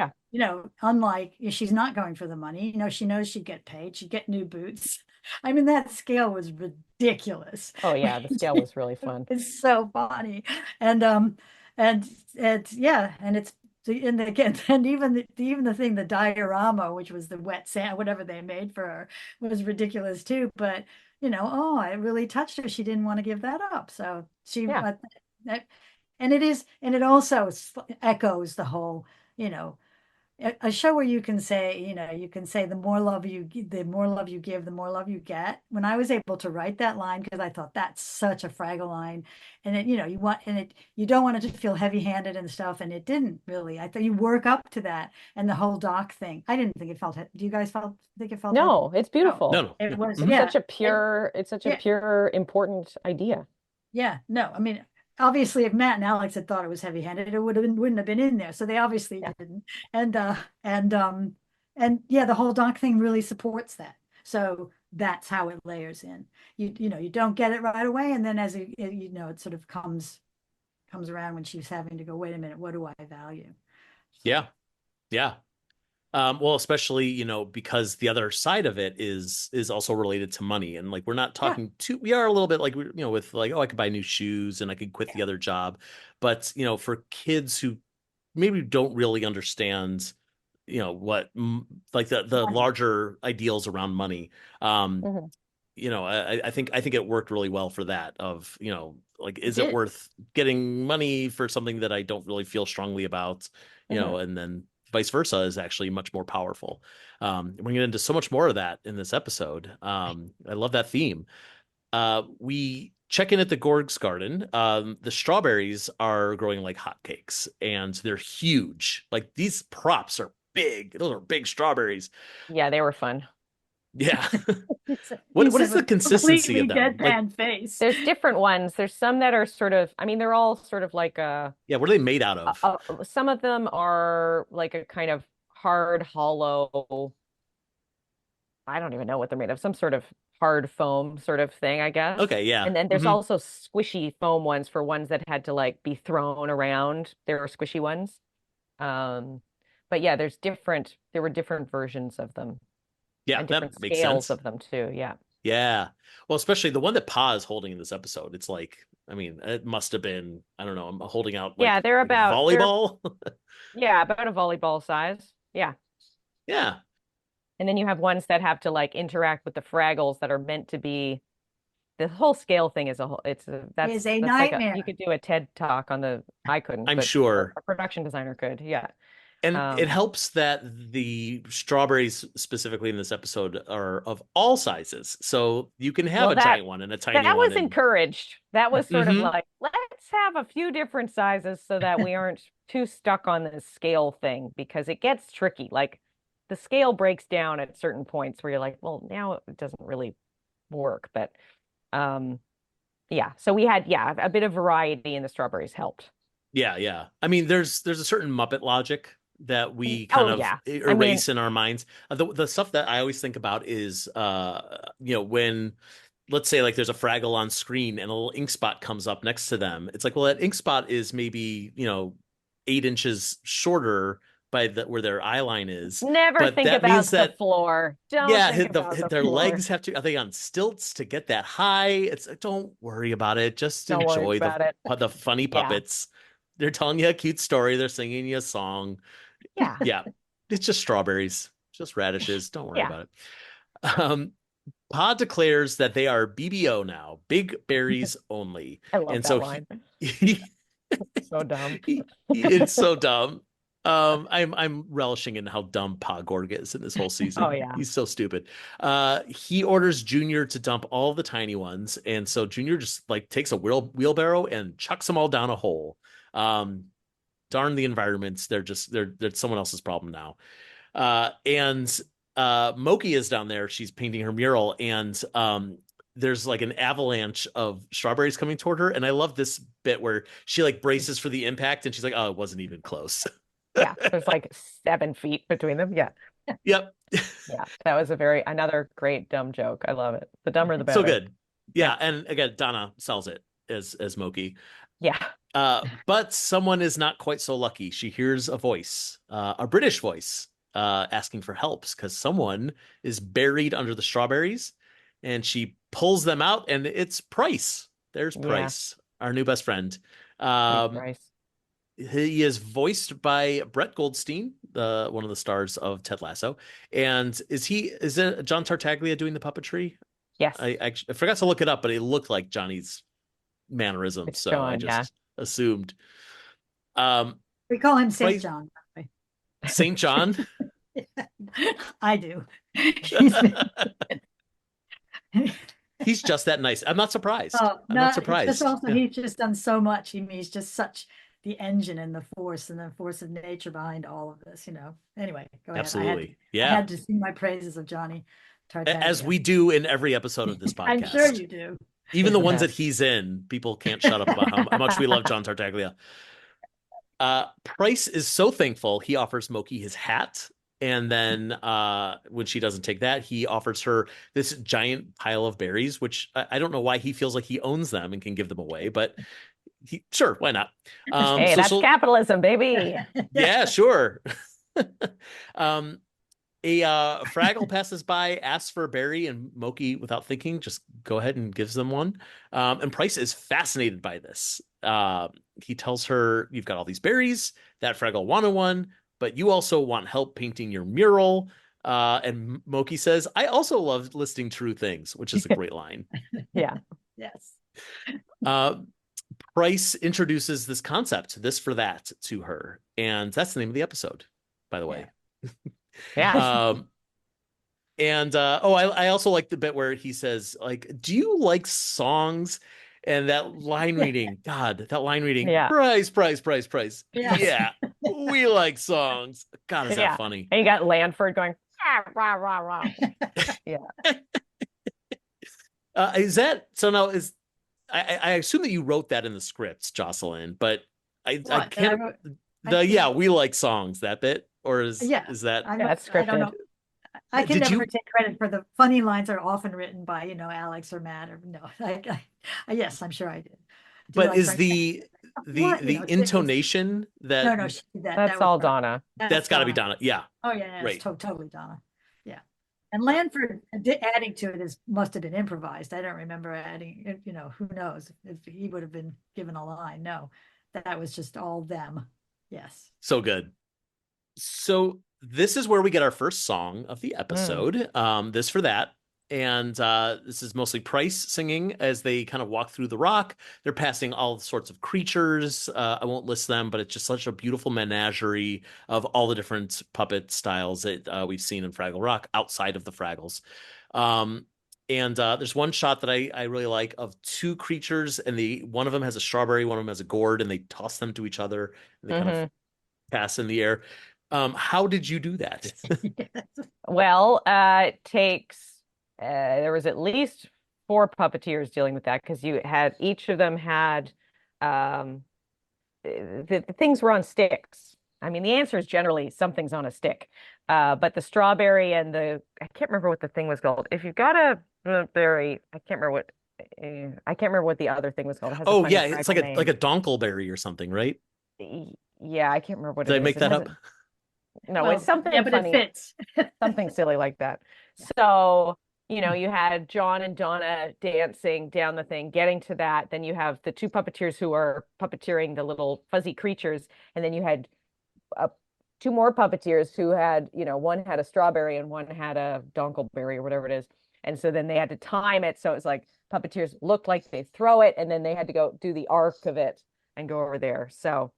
unlike she's not going for the money, she knows she'd get paid, she'd get new boots. I mean, that scale was ridiculous. Oh yeah, the scale was really fun. It's so funny, and yeah, and it's and again, and even the thing, the diorama, which was the wet sand, whatever they made for her, was ridiculous too. But it really touched her. She didn't want to give that up, so and it also echoes the whole, a show where you can say, the more love you give, the more love you get. When I was able to write that line, because I thought that's such a Fraggle line, and you don't want it to feel heavy-handed and stuff, and it didn't really. I thought you work up to that, and the whole Doc thing. I didn't think it felt. Do you guys think it felt? No, it's beautiful. No. It was such a pure. It's such a pure, important idea. Yeah, no, I mean, obviously, if Matt and Alex had thought it was heavy-handed, it wouldn't have been in there. So they obviously didn't. And yeah, the whole Doc thing really supports that. So that's how it layers in. You don't get it right away, and then as it sort of comes around when she's having to go, wait a minute, what do I value? So. Yeah. Well, especially, because the other side of it is also related to money. And like, we're not talking we are a little bit like, with like, oh, I could buy new shoes and I could quit the other job. But, for kids who maybe don't really understand, what, like the larger ideals around money. I think it worked really well for that of, like, is it worth getting money for something that I don't really feel strongly about, and then vice versa is actually much more powerful. We're going to get into so much more of that in this episode. I love that theme. We check in at the Gorg's garden. The strawberries are growing like hotcakes, and they're huge. Like, these props are big. Those are big strawberries. Yeah, they were fun. Yeah. What is the consistency of them? Deadpan face. There's different ones. There's some that are sort of, they're all sort of like a. Yeah, what are they made out of? Some of them are like a kind of hard, hollow. I don't even know what they're made of. Some sort of hard foam sort of thing, I guess. Okay, yeah. And then there's also squishy foam ones for ones that had to like be thrown around. There were squishy ones. But yeah, there were different versions of them Yeah, and different that makes scales sense. of them too. Yeah. Yeah. Well, especially the one that Pa is holding in this episode. It's like, I mean, it must have been, I don't know, I'm holding out Yeah, like a volleyball. yeah, about a volleyball size. Yeah. Yeah. And then you have ones that have to like interact with the Fraggles that are meant to be the whole scale thing is a whole Is a that's like you nightmare. could do a TED talk on the I couldn't, I'm but sure. a production designer could. Yeah. And it Um helps that the strawberries specifically in this episode are of all sizes. So you can have well a giant one and a tiny that one was and encouraged. That was sort of hmm like, let's have a few different sizes so that we aren't too stuck on this scale thing because it gets tricky. Like the scale breaks down at certain points where you're like, well, now it doesn't really work. But um yeah, so we had a bit of variety in the strawberries helped. yeah. I mean, there's a certain Muppet logic that we kind Oh of yeah. I mean, erase in our minds. The stuff that I always think about is when let's say like there's a Fraggle on screen and a little ink spot comes up next to them. It's like, well, that ink spot is maybe, 8 inches shorter by where their eye line is. never But think that means about the that floor. Don't yeah, think about the their floor. legs are they on stilts to get that high? It's like, don't worry about it. Just Don't worry enjoy about it. the funny Yeah. puppets. They're telling you a cute story. They're singing you a song. Yeah. Yeah, it's just strawberries, just radishes. Don't worry Yeah. about it. Pa declares that they are BBO now, big berries only, I love and that so line. he So dumb. it's so dumb. I'm relishing in how dumb Pa Gorg is in this whole Oh season. yeah. He's so stupid. He orders Junior to dump all the tiny ones, and so Junior just like takes a wheelbarrow and chucks them all down a hole. Um, Darn the environments. They're someone else's problem now. And Moki is down there. She's painting her mural, and there's like an avalanche of strawberries coming toward her. And I love this bit where she like braces for the impact, and she's like, "Oh, it wasn't even close." Yeah. There's like 7 feet between them. Yeah. Yep, Yeah. That was another great dumb joke. I love it. The dumber the so better. good. Yeah, and again, Donna sells it as Moki. Yeah. But someone is not quite so lucky. She hears a voice, a British voice, asking for help because someone is buried under the strawberries, and she pulls them out, and it's Price. There's Yeah. Price, our new best friend. Sweet Um, Bryce. he is voiced by Brett Goldstein, one of the stars of Ted Lasso. And is it John Tartaglia doing the puppetry? Yes. I forgot to look it up, but it looked like Johnny's mannerisms, It's so I John. Yeah. just assumed. Um, We call him Saint Price, John, by Saint John. the way. I do. He's He's just that nice. I'm not surprised. oh I'm no, not it's surprised. just also Yeah. he's just done so much. He's just such the engine and the force of nature behind all of this, Anyway, go ahead. Absolutely. I Yeah. had to sing my praises of Johnny As Tartaglia. we do in every episode of this I'm sure podcast. you do. Even He's the the ones that best. he's in, people can't shut up about how much we love John Tartaglia. Price is so thankful he offers Moki his hat. And then when she doesn't take that, he offers her this giant pile of berries, which I don't know why he feels like he owns them and can give them away, but sure, why not? Hey, that's capitalism, baby. Yeah, sure. A Fraggle passes by, asks for a berry, and Moki, without thinking, just go ahead and gives them one. And Price is fascinated by this. He tells her, "You've got all these berries. That Fraggle wanted one, but you also want help painting your mural." And Moki says, "I also love listing true things," which is a great line. Yeah. Yes. Price introduces this concept, this for that, to her, and that's the name of the episode, by the way. Yeah. And I also like the bit where he says, like, "Do you like songs?" And that line reading, God, that line reading, Yeah. Price. Yes. Yeah, we like songs. God, is that Yeah. funny? And you got Lanford going, "Ah, rah, rah, rah." Yeah. Is that so? Now I assume that you wrote that in the scripts, Jocelyn, but I What? can't. We like songs, that bit, or is Yeah. is that Yeah, it's I don't scripted. know. I can Did never you? take credit for the funny lines are often written by, Alex or Matt or no. Yes, I'm sure I did. Do you But like is Frank? the What, the it's intonation no, that no, she did that. That's That was all Donna. Donna. That's that's got to be Donna. Donna? Yeah, Oh yeah, it's right. totally Donna. Yeah. And Lanford adding to it must have been improvised. I don't remember adding, who knows if he would have been given a line. No, that was just all them. Yes. So good. So this is where we get our first song of the Mm. episode. This for that. And this is mostly Price singing as they kind of walk through the rock. They're passing all sorts of creatures. I won't list them, but it's just such a beautiful menagerie of all the different puppet styles that we've seen in Fraggle Rock outside of the Fraggles. Um, and there's one shot that I really like of two creatures, and one of them has a strawberry, one of them has a gourd, and they toss them to each other, and they kind of Hmm. pass in the air. How did you do that? Well, it takes, there was at least four puppeteers dealing with that because each of them had, um, the things were on sticks. I mean, the answer is generally something's on a stick. But the strawberry and I can't remember what the thing was called. If you've got a berry, I can't remember what the other thing was called. It has a Oh funny yeah, it's Fraggle like a name. donkleberry or something, right? Yeah, I can't remember what Did it I is. make It that has up? no, it's Well, yeah, something but it funny, fits. something silly like that. Yeah. So, you had John and Donna dancing down the thing, getting to that. Then you have the two puppeteers who are puppeteering the little fuzzy creatures. And then you had uh, two more puppeteers who had, one had a strawberry and one had a donkleberry or whatever it is. And so then they had to time it. So it was like puppeteers looked like they throw it and then they had to go do the arc of it and go over there. So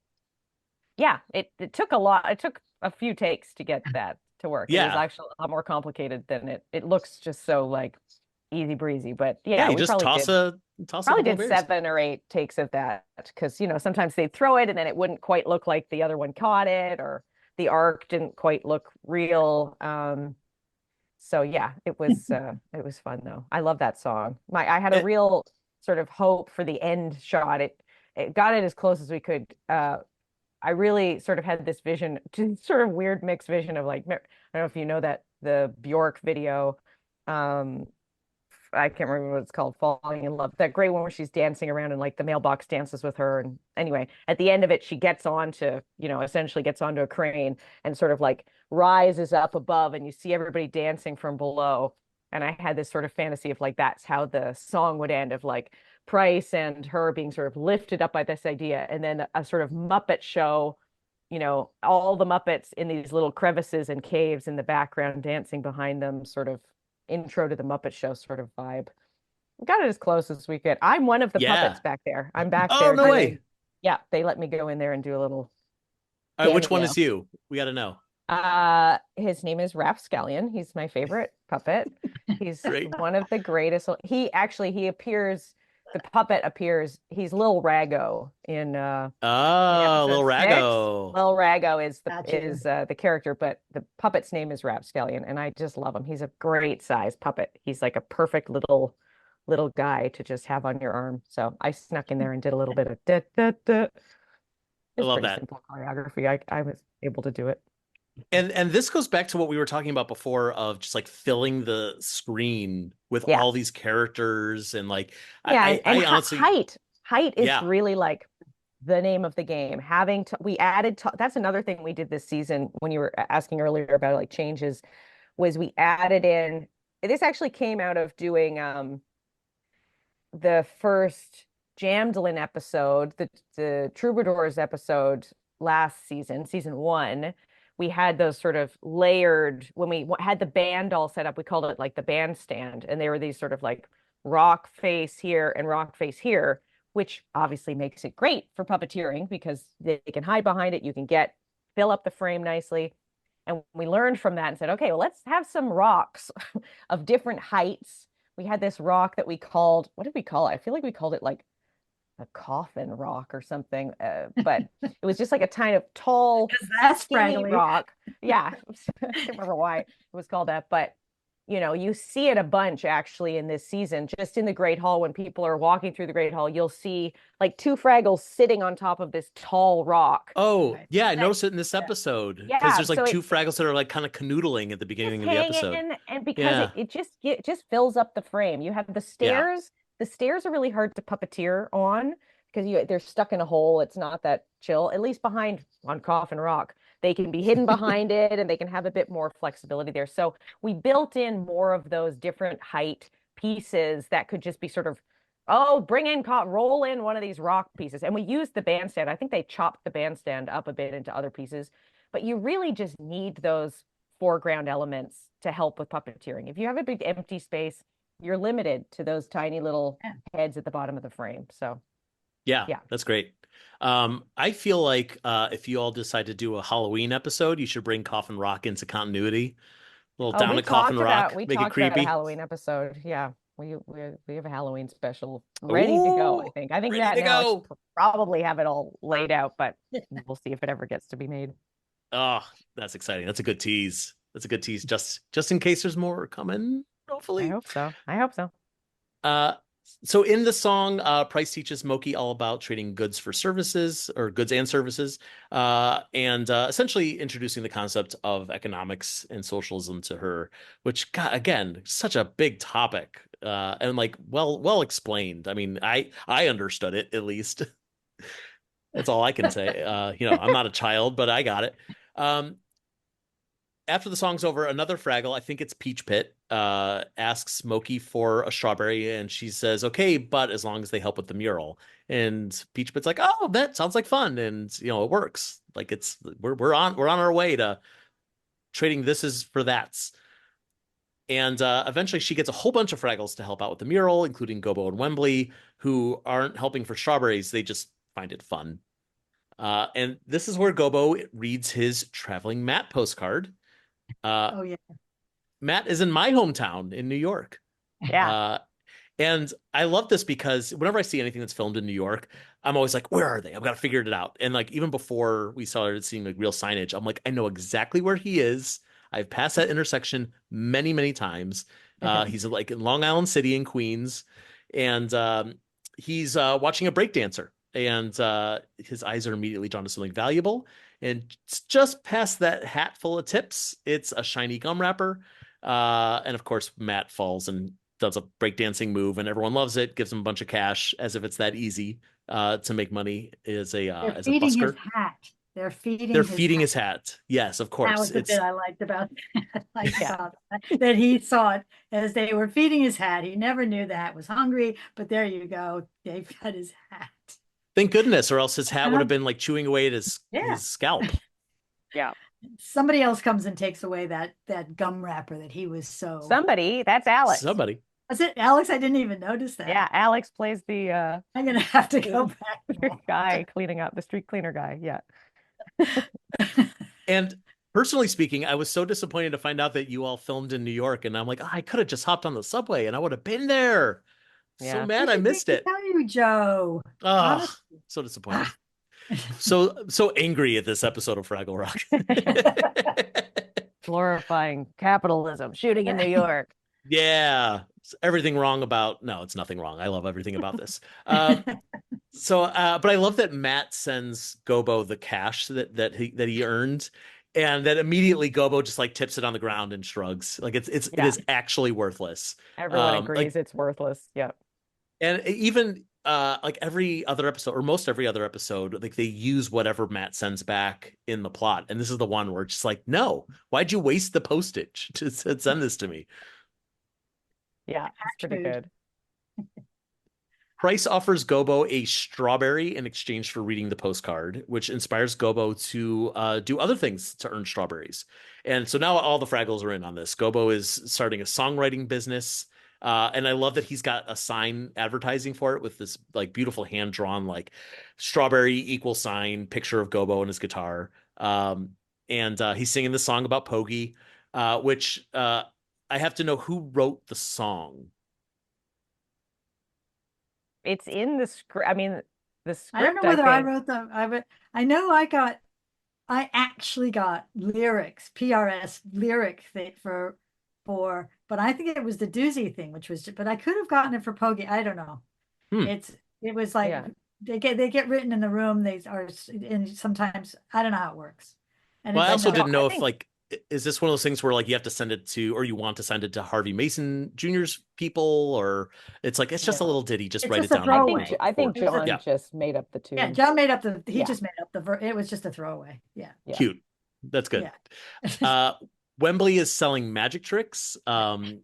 yeah, it took a lot. It took a few takes to get that to work. It was Yeah. actually a lot more complicated than it looks just so like easy breezy. But Yeah, yeah, you we just toss a probably couple of did berries. 7 or 8 takes of that because sometimes they'd throw it and then it wouldn't quite look like the other one caught it or the arc didn't quite look real. So yeah, it was fun though. I love that song. I had a Eh, real sort of hope for the end shot. It got it as close as we could. I really sort of had this vision, sort of weird mixed vision of like, I don't know if you know that the Bjork video. Um, I can't remember what it's called, Falling in Love. That great one where she's dancing around and like the mailbox dances with her. And anyway, at the end of it, she gets onto, essentially gets onto a crane and sort of like rises up above and you see everybody dancing from below. And I had this sort of fantasy of like that's how the song would end of like Price and her being sort of lifted up by this idea. And then a sort of Muppet show, all the Muppets in these little crevices and caves in the background dancing behind them, sort of intro to the Muppet Show sort of vibe. Got it as close as we could. I'm one of the yeah. puppets back there. I'm back Oh, there no way. doing, yeah, they let me go in there and do a little All right, which one cameo. is you? We got to know. His name is Rapscallion. He's my favorite puppet. He's Great. one of the greatest. He appears, the puppet appears, he's Lil Rago in Oh, episode little 6. Rago. Lil Rago is the Got you. is the character, but the puppet's name is Rapscallion, and I just love him. He's a great size puppet. He's like a perfect little guy to just have on your arm. So I snuck in there and did a little bit of da, da, da. I It's love pretty that. simple choreography. I was able to do it. And this goes back to what we were talking about before of just like filling the screen with Yeah. all these characters and like Yeah, and I honestly height is yeah. really like the name of the game. We added that's another thing we did this season when you were asking earlier about like changes was we added in this actually came out of doing the first Jamdlin episode, the Troubadours episode last season 1. We had those sort of layered when we had the band all set up. We called it like the bandstand, and they were these sort of like rock face here and rock face here, which obviously makes it great for puppeteering because they can hide behind it. You can fill up the frame nicely. And we learned from that and said, okay, well, let's have some rocks of different heights. We had this rock that we called, what did we call it? I feel like we called it like a coffin rock or something. But it was just like a kind of tall, Because that's skinny fraggly. rock. Yeah. I can't remember why it was called that. But you see it a bunch actually in this season, just in the Great Hall. When people are walking through the Great Hall, you'll see like two Fraggles sitting on top of this tall rock. Oh, Right. yeah, I noticed it in this episode because Yeah, there's like so two it Fraggles that are like kind of canoodling at the just beginning of the episode. hanging, and because Yeah, it just fills up the frame. You have the yeah, stairs. The stairs are really hard to puppeteer on because they're stuck in a hole. It's not that chill, at least behind on Coffin Rock. They can be hidden behind it and they can have a bit more flexibility there. So we built in more of those different height pieces that could just be sort of, oh, roll in one of these rock pieces. And we used the bandstand. I think they chopped the bandstand up a bit into other pieces, but you really just need those foreground elements to help with puppeteering. If you have a big empty space, you're limited to those tiny little Yeah. heads at the bottom of the frame. So yeah, yeah. that's great. I feel like if you all decide to do a Halloween episode, you should bring Coffin Rock into continuity. A little Oh, down to Coffin Rock, we make it talked about a creepy. Halloween episode. Yeah. We have a Halloween special ready to go, I Oh, think. I think ready Matt to and Alex go. probably have it all laid out, but we'll see if it ever gets to be made. Oh, that's exciting. That's a good tease. That's a good tease. Just in case there's more coming, I hopefully. hope so. I hope so. Uh, so in the song, Price teaches Moki all about trading goods for services or goods and services, and essentially introducing the concept of economics and socialism to her, which, God, again, such a big topic, and like well explained. I mean, I understood it at least. That's all I can say. I'm not a child, but I got it. Um, After the song's over, another Fraggle, I think it's Peach Pit, asks Moki for a strawberry, and she says, "Okay, but as long as they help with the mural." And Peach Pit's like, "Oh, that sounds like fun," and it works. Like we're on our way to trading this is for that's. And eventually, she gets a whole bunch of Fraggles to help out with the mural, including Gobo and Wembley, who aren't helping for strawberries; they just find it fun. And this is where Gobo reads his traveling Matt postcard. Uh, Oh yeah. Matt is in my hometown in New York. Yeah. Uh, and I love this because whenever I see anything that's filmed in New York, I'm always like, where are they? I've got to figure it out. And like, even before we started seeing like real signage, I'm like, I know exactly where he is. I've passed that intersection many, many times. He's like in Long Island City in Queens, and he's watching a breakdancer, and his eyes are immediately drawn to something valuable. And just past that hat full of tips, it's a shiny gum wrapper. And of course, Matt falls and does a breakdancing move, and everyone loves it. Gives him a bunch of cash, as if it's that easy to make money They're as a feeding his busker. hat. They're They're feeding his feeding hat. his hat. Yes, of That course. was the bit It's I liked about that. Like Yeah. about that he saw it as they were feeding his hat. He never knew the hat was hungry, but there you go. They fed his hat. thank goodness, or else his hat would have Um, been like chewing away at his yeah. scalp. Yeah. Somebody else comes and takes away that gum wrapper that he was so. Somebody, that's Alex. Somebody. Was it Alex? I didn't even notice that. Yeah, Alex plays the I'm gonna have to go back now. guy cleaning up, the street cleaner guy. Yeah. And personally speaking, I was so disappointed to find out that you all filmed in New York, and I'm like, oh, I could have just hopped on the subway and I would have been there. So Yeah. mad I missed it. Tell you, Joe. Oh, Honestly. so disappointed. So angry at this episode of Fraggle Rock. Glorifying capitalism, shooting in New York. Yeah. Everything wrong about no, it's nothing wrong. I love everything about this. But I love that Matt sends Gobo the cash that he earned, and that immediately Gobo just like tips it on the ground and shrugs. Like it Yeah. is actually worthless. Everyone Like, agrees it's worthless. Yep. and even like every other episode, or most every other episode, like they use whatever Matt sends back in the plot. And this is the one where it's just like, no, why'd you waste the postage to send this to me? Yeah, it's pretty good. Price offers Gobo a strawberry in exchange for reading the postcard, which inspires Gobo to do other things to earn strawberries. And so now all the Fraggles are in on this. Gobo is starting a songwriting business. And I love that he's got a sign advertising for it with this like beautiful hand drawn like strawberry equal sign picture of Gobo and his guitar. And he's singing the song about Pogi, which I have to know who wrote the song. It's in the script. I mean, the script. I don't know whether I think, wrote them. I know I actually got lyrics, PRS lyric for but I think it was the Doozy thing, which was, but I could have gotten it for Poggy. I don't know. Hmm. It was like Yeah. they get written in the room. They are, and sometimes I don't know how it works. And Well, I it's also no, didn't know I if think like, is this one of those things where like you have to send it to, or you want to send it to Harvey Mason Jr.'s people, or it's like, it's just a no, little ditty, just it's write just it a down. throwaway. I think It was a, John Yeah, just made up the yeah, tune. John made up the, he Yeah. just made up it was just a throwaway. Yeah. Yeah. cute. That's good. Yeah. Wembley is selling magic tricks.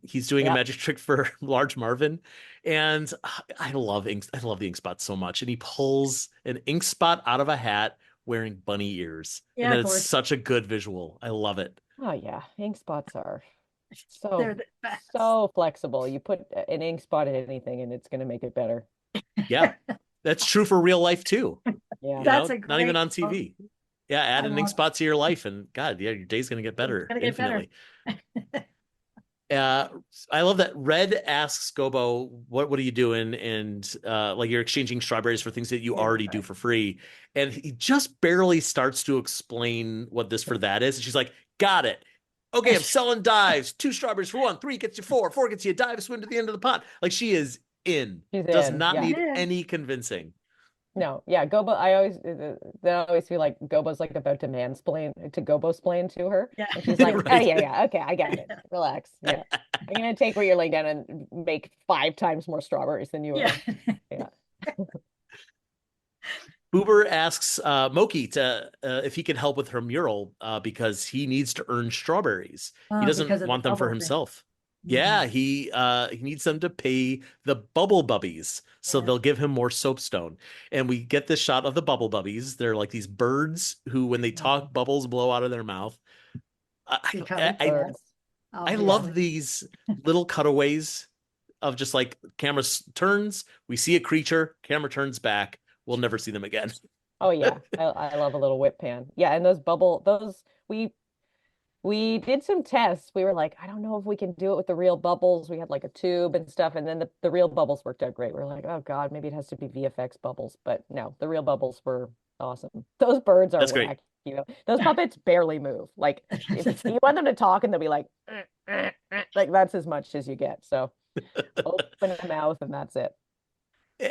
He's doing a Yep. magic trick for Large Marvin, and I love ink. I love the ink spot so much. And he pulls an ink spot out of a hat wearing bunny ears, and Yeah, then of it's course. such a good visual. I love it. Oh yeah. Ink spots are They're so the best. so flexible. You put an ink spot in anything and it's gonna make it better. Yeah, that's true for real life too. Yeah. That's a Not even great on TV. Yeah, add I an ink love spot to your life, and God, yeah, your day's gonna get it's better gonna get better. infinitely. I love that Red asks Gobo, what are you doing? And like you're exchanging strawberries for things that you Yeah, already do right. for free. And he just barely starts to explain what this for that is. And she's like, got it. Okay, I'm selling dives. 2 strawberries for 1. 3 gets you 4. 4 gets you a dive swim to the end of the pot. Like she is in. She's Does in. not Yeah. need Yeah. any convincing. No, yeah, Gobo. I always feel like Gobo's like about to mansplain to Gobo-splain to her, Yeah. and she's like, "Oh Right. yeah, okay, I got it. Relax. Yeah, I'm gonna take what you're laying down and make 5 times more strawberries than you Yeah. are." Yeah, Boober asks Moki to if he can help with her mural because he needs to earn strawberries. He Because doesn't of the want them for bubble thing. himself. Mhm. Yeah, he needs them to pay the bubble bubbies, so Yeah. they'll give him more soapstone. And we get this shot of the bubble bubbies. They're like these birds who, when they talk, bubbles blow out of their mouth. Because I birds. I Yeah, love obviously. these little cutaways of just like camera turns, we see a creature, camera turns back, we'll never see them again. oh yeah, I love a little whip pan. Yeah, and those we did some tests. We were like, I don't know if we can do it with the real bubbles. We had like a tube and stuff, and then the real bubbles worked out great. We're like, oh God, maybe it has to be VFX bubbles. But no, the real bubbles were awesome. Those birds are That's great. wacky, you know. Those puppets barely move. Like if you want them to talk and they'll be like, like that's as much as you get. So open a mouth and that's it.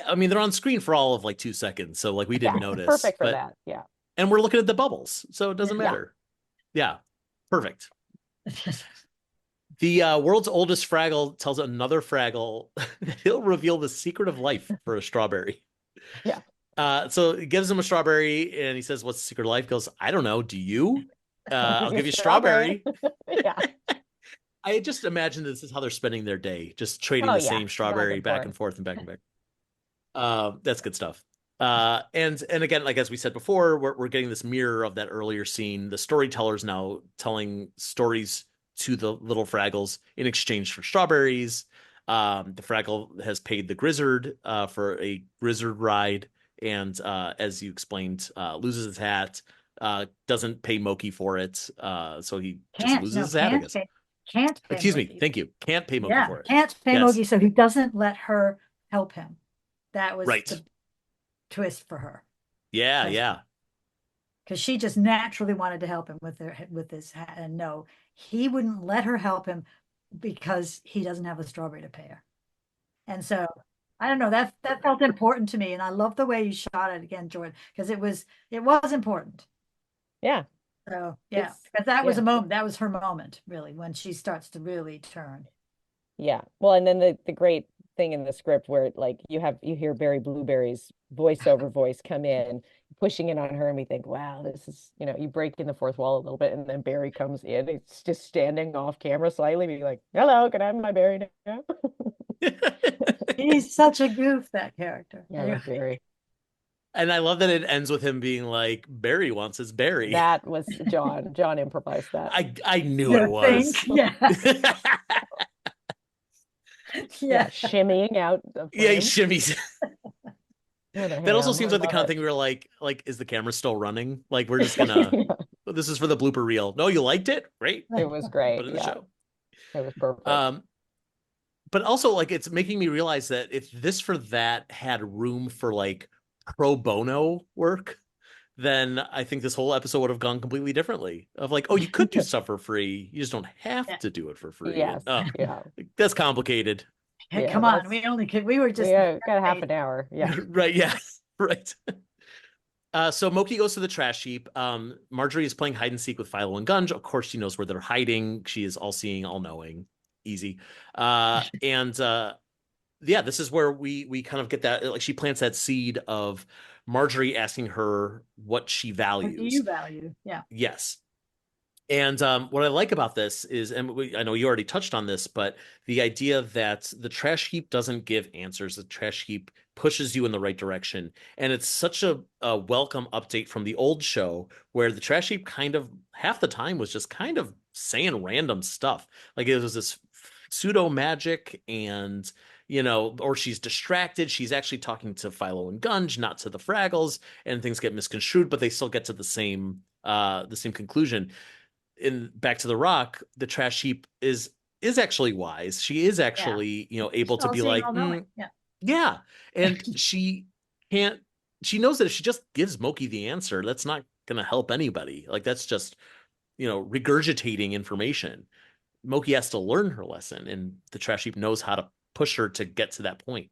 I mean, they're on screen for all of like 2 seconds, so like we Yeah, didn't notice, perfect for but that. Yeah. and we're looking at the bubbles, so it doesn't Yeah. matter. Yeah, perfect. The world's oldest Fraggle tells another Fraggle that he'll reveal the secret of life for a strawberry. Yeah. So he gives him a strawberry and he says, "What's the secret of life?" Goes, "I don't know. Do you? I'll give you a strawberry." Yeah. I just imagine this is how they're spending their day, just trading Oh the yeah. same strawberry back and forth and back and back. That's good stuff. And again, like as we said before, we're getting this mirror of that earlier scene. The storyteller's now telling stories to the little Fraggles in exchange for strawberries. The Fraggle has paid the Grizzard for a Grizzard ride, and as you explained, loses his hat. Doesn't pay Moki for it, so he just loses his hat, I guess. Can't pay Excuse me, Mookie. thank you. Can't pay Moki Yeah, for it. can't pay Yes. Mookie, so he doesn't let her help him. That was Right. the twist for her. Yeah, yeah. Because she just naturally wanted to help him with his hat, and no, he wouldn't let her help him because he doesn't have a strawberry to pay her. And so I don't know, that felt important to me, and I love the way you shot it again, Jordan, because it was important. Yeah. So yeah, It's- because that was yeah. a moment, that was her moment, really, when she starts to really turn. Yeah. Well, and then the great thing in the script where like you hear Barry Blueberry's voiceover voice come in, pushing in on her, and we think, wow, this is, you know, you break in the fourth wall a little bit, and then Barry comes in. It's just standing off camera slightly, being like, hello, can I have my Barry now? He's such a goof, that character. Yeah, I love Barry. And I love that it ends with him being like, Barry wants his berry. That was John. John improvised that. I knew it was. Yeah. Yeah, shimmying out of Yeah, he frame shimmies. with a That also ham. seems I like the love kind of it. thing we were like, is the camera still running? Like, we're just gonna, this is for the blooper reel. No, you liked it? Great. It was great. Put it in the Yeah, show. it was perfect. But also like it's making me realize that if this for that had room for like pro bono work, then I think this whole episode would have gone completely differently. Of like, oh, you could do stuff for free. You just don't have Yeah. to do it for free. Yes. Oh, Yeah. that's complicated. Hey, Yeah. come on, we were just got half an hour. Yeah. Right. Yeah. Right. So Moki goes to the trash heap. Marjorie is playing hide and seek with Philo and Gunge. Of course, she knows where they're hiding. She is all seeing, all knowing. Easy. And yeah, this is where we kind of get that. Like she plants that seed of Marjorie asking her what she values. What do you value? Yeah. Yes. And what I like about this is, and I know you already touched on this, but the idea that the trash heap doesn't give answers. The trash heap pushes you in the right direction. And it's such a welcome update from the old show where the trash heap kind of half the time was just kind of saying random stuff. Like it was this pseudo magic and, or she's distracted. She's actually talking to Philo and Gunge, not to the Fraggles, and things get misconstrued, but they still get to the same conclusion. In Back to the Rock, the trash heap is actually wise. She is actually, able to be like, yeah. And she can't, she knows that if she just gives Moki the answer, that's not going to help anybody. Like that's just, regurgitating information. Moki has to learn her lesson, and the trash heap knows how to push her to get to that point.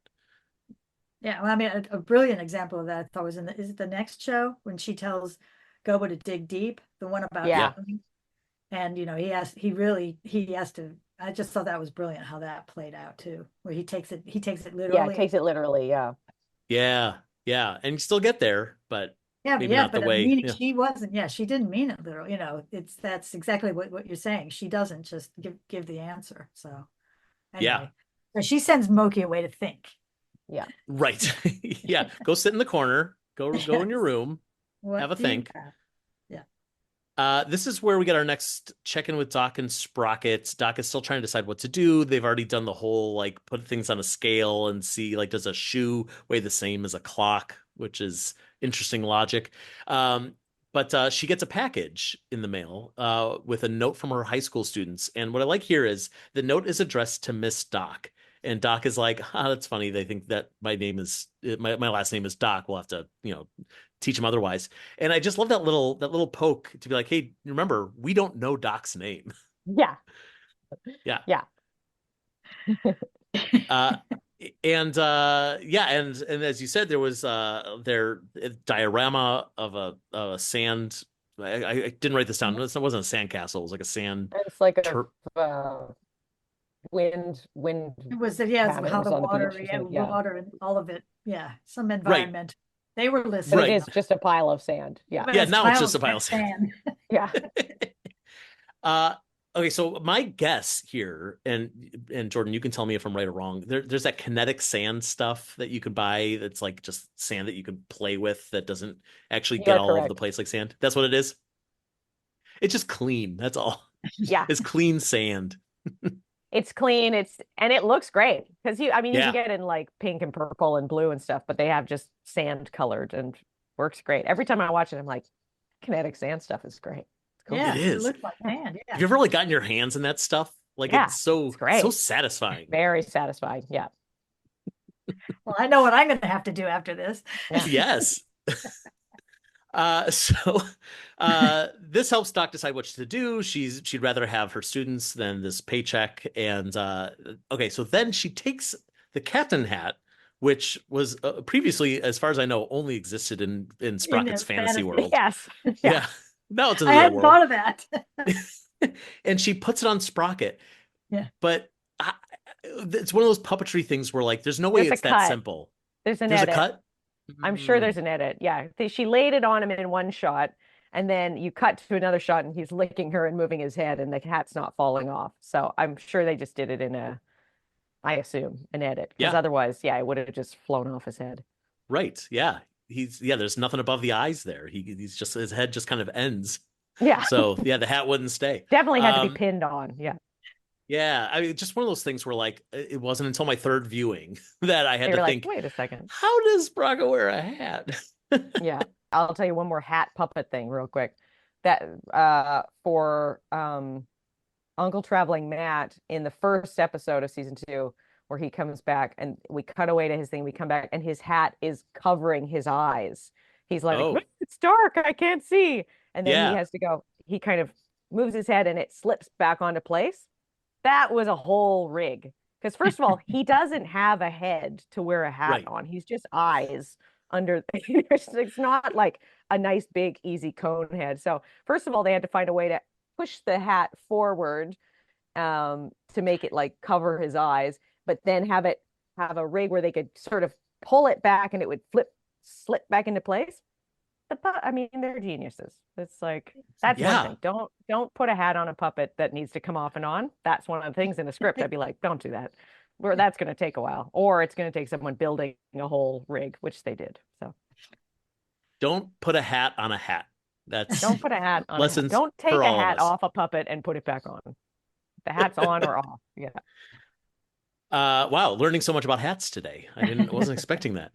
Yeah, well, I mean, a brilliant example of that I thought was is it the next show when she tells Gobo to dig deep, the one about healing? And he has to. I just thought that was brilliant how that played out too, where he takes it literally. Yeah, takes it literally. Yeah. Yeah, and you still get there, but maybe not the way. Meaning she wasn't. Yeah, she didn't mean it literally. That's exactly what you're saying. She doesn't just give the answer. So anyway, so she sends Moki away to think. Yeah. Right. Yeah. Go sit in the corner. Go in your room. Have a think. This is where we get our next check-in with Doc and Sprocket. Doc is still trying to decide what to do. They've already done the whole like put things on a scale and see like does a shoe weigh the same as a clock, which is interesting logic. But she gets a package in the mail with a note from her high school students. And what I like here is the note is addressed to Miss Doc. And Doc is like, that's funny. They think that my last name is Doc. We'll have to, teach them otherwise. And I just love that little poke to be like, hey, remember, we don't know Doc's name. Yeah. Yeah. Yeah. And as you said, there was their diorama of a sand. I didn't write this down. It wasn't a sand castle. It was like a sand. It's like a wind. It was how the water, water and all of it. Yeah, some environment. Right. They were listening. But it is just a pile of sand. Yeah. Yeah. Now it's just a pile of sand. Yeah. Okay, so my guess here, and Jordan, you can tell me if I'm right or wrong. There's that kinetic sand stuff that you could buy that's like just sand that you could play with that doesn't actually get all over the place like sand. That's what it is. It's just clean. That's all. Yeah. It's clean sand. It's clean. And it looks great because you can get in like pink and purple and blue and stuff, but they have just sand colored and works great. Every time I watch it, I'm like, kinetic sand stuff is great. Cool. Yeah, it is. It looks like sand. Yeah. Have you ever like gotten your hands in that stuff? Like it's great. So satisfying. Very satisfying. Yeah. Well, I know what I'm going to have to do after this. Yeah. Yes. This helps Doc decide what to do. She'd rather have her students than this paycheck. And okay, so then she takes the captain hat, which was previously, as far as I know, only existed in Sprocket's fantasy world. Yes. Yeah. No, it's in the I real hadn't world. thought of that. And she puts it on Sprocket. Yeah. But it's one of those puppetry things where like there's no way it's that simple. There's a cut. I'm sure there's an edit. Yeah. She laid it on him in one shot, and then you cut to another shot and he's licking her and moving his head and the hat's not falling off. So I'm sure they just did it in I assume, an edit. Because otherwise, it would have just flown off his head. Right. Yeah. There's nothing above the eyes there. He's just, his head just kind of ends. Yeah. So the hat wouldn't stay. Definitely had to be pinned on. Yeah. Yeah, I mean, just one of those things where like it wasn't until my third viewing that I had to think, wait a second, how does Braga wear a hat? Yeah, I'll tell you one more hat puppet thing real quick. That for Uncle Traveling Matt in the first episode of season 2, where he comes back and we cut away to his thing, we come back and his hat is covering his eyes. He's like, Oh, it's dark, I can't see. And then he yeah. has to go, he kind of moves his head and it slips back onto place. That was a whole rig. Because first of all, he doesn't have a head to wear a hat Right. on. He's just eyes under. It's not like a nice big easy cone head. So first of all, they had to find a way to push the hat forward to make it like cover his eyes, but then have a rig where they could sort of pull it back and it would slip back into place. I mean, they're geniuses. It's like that's one Yeah. thing. Don't put a hat on a puppet that needs to come off and on. That's one of the things in the script. I'd be like, don't do that. Where that's going to take a while, or it's going to take someone building a whole rig, which they did. So Don't put a hat on a hat. That's don't put a hat on a hat. lessons Don't take for a all of hat us. off a puppet and put it back on. The hat's on or off. Yeah. Wow, learning so much about hats today. Wasn't expecting that.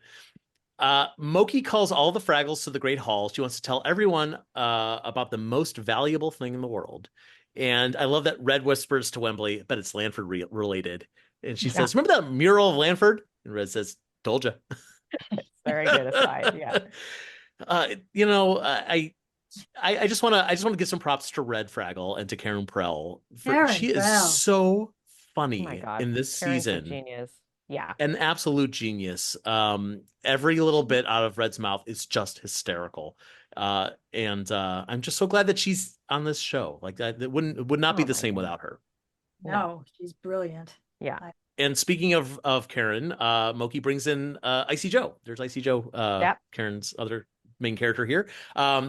Moki calls all the Fraggles to the Great Hall. She wants to tell everyone about the most valuable thing in the world. And I love that Red whispers to Wembley, but it's Lanford related. And she says, remember that mural of Lanford? And Red says, told you. It's very good aside. Yeah. I just want to give some props to Red Fraggle and to Karen Prell. She is Prell. so Oh my funny God. in this Karen's a season. genius. Yeah. An absolute genius. Every little bit out of Red's mouth is just hysterical. And I'm just so glad that she's on this show. Like that, it would not be the same without her. No, she's brilliant. Yeah. And speaking of Karen, Moki brings in Icy Joe. There's Icy Joe, Yep. Karen's other main character here,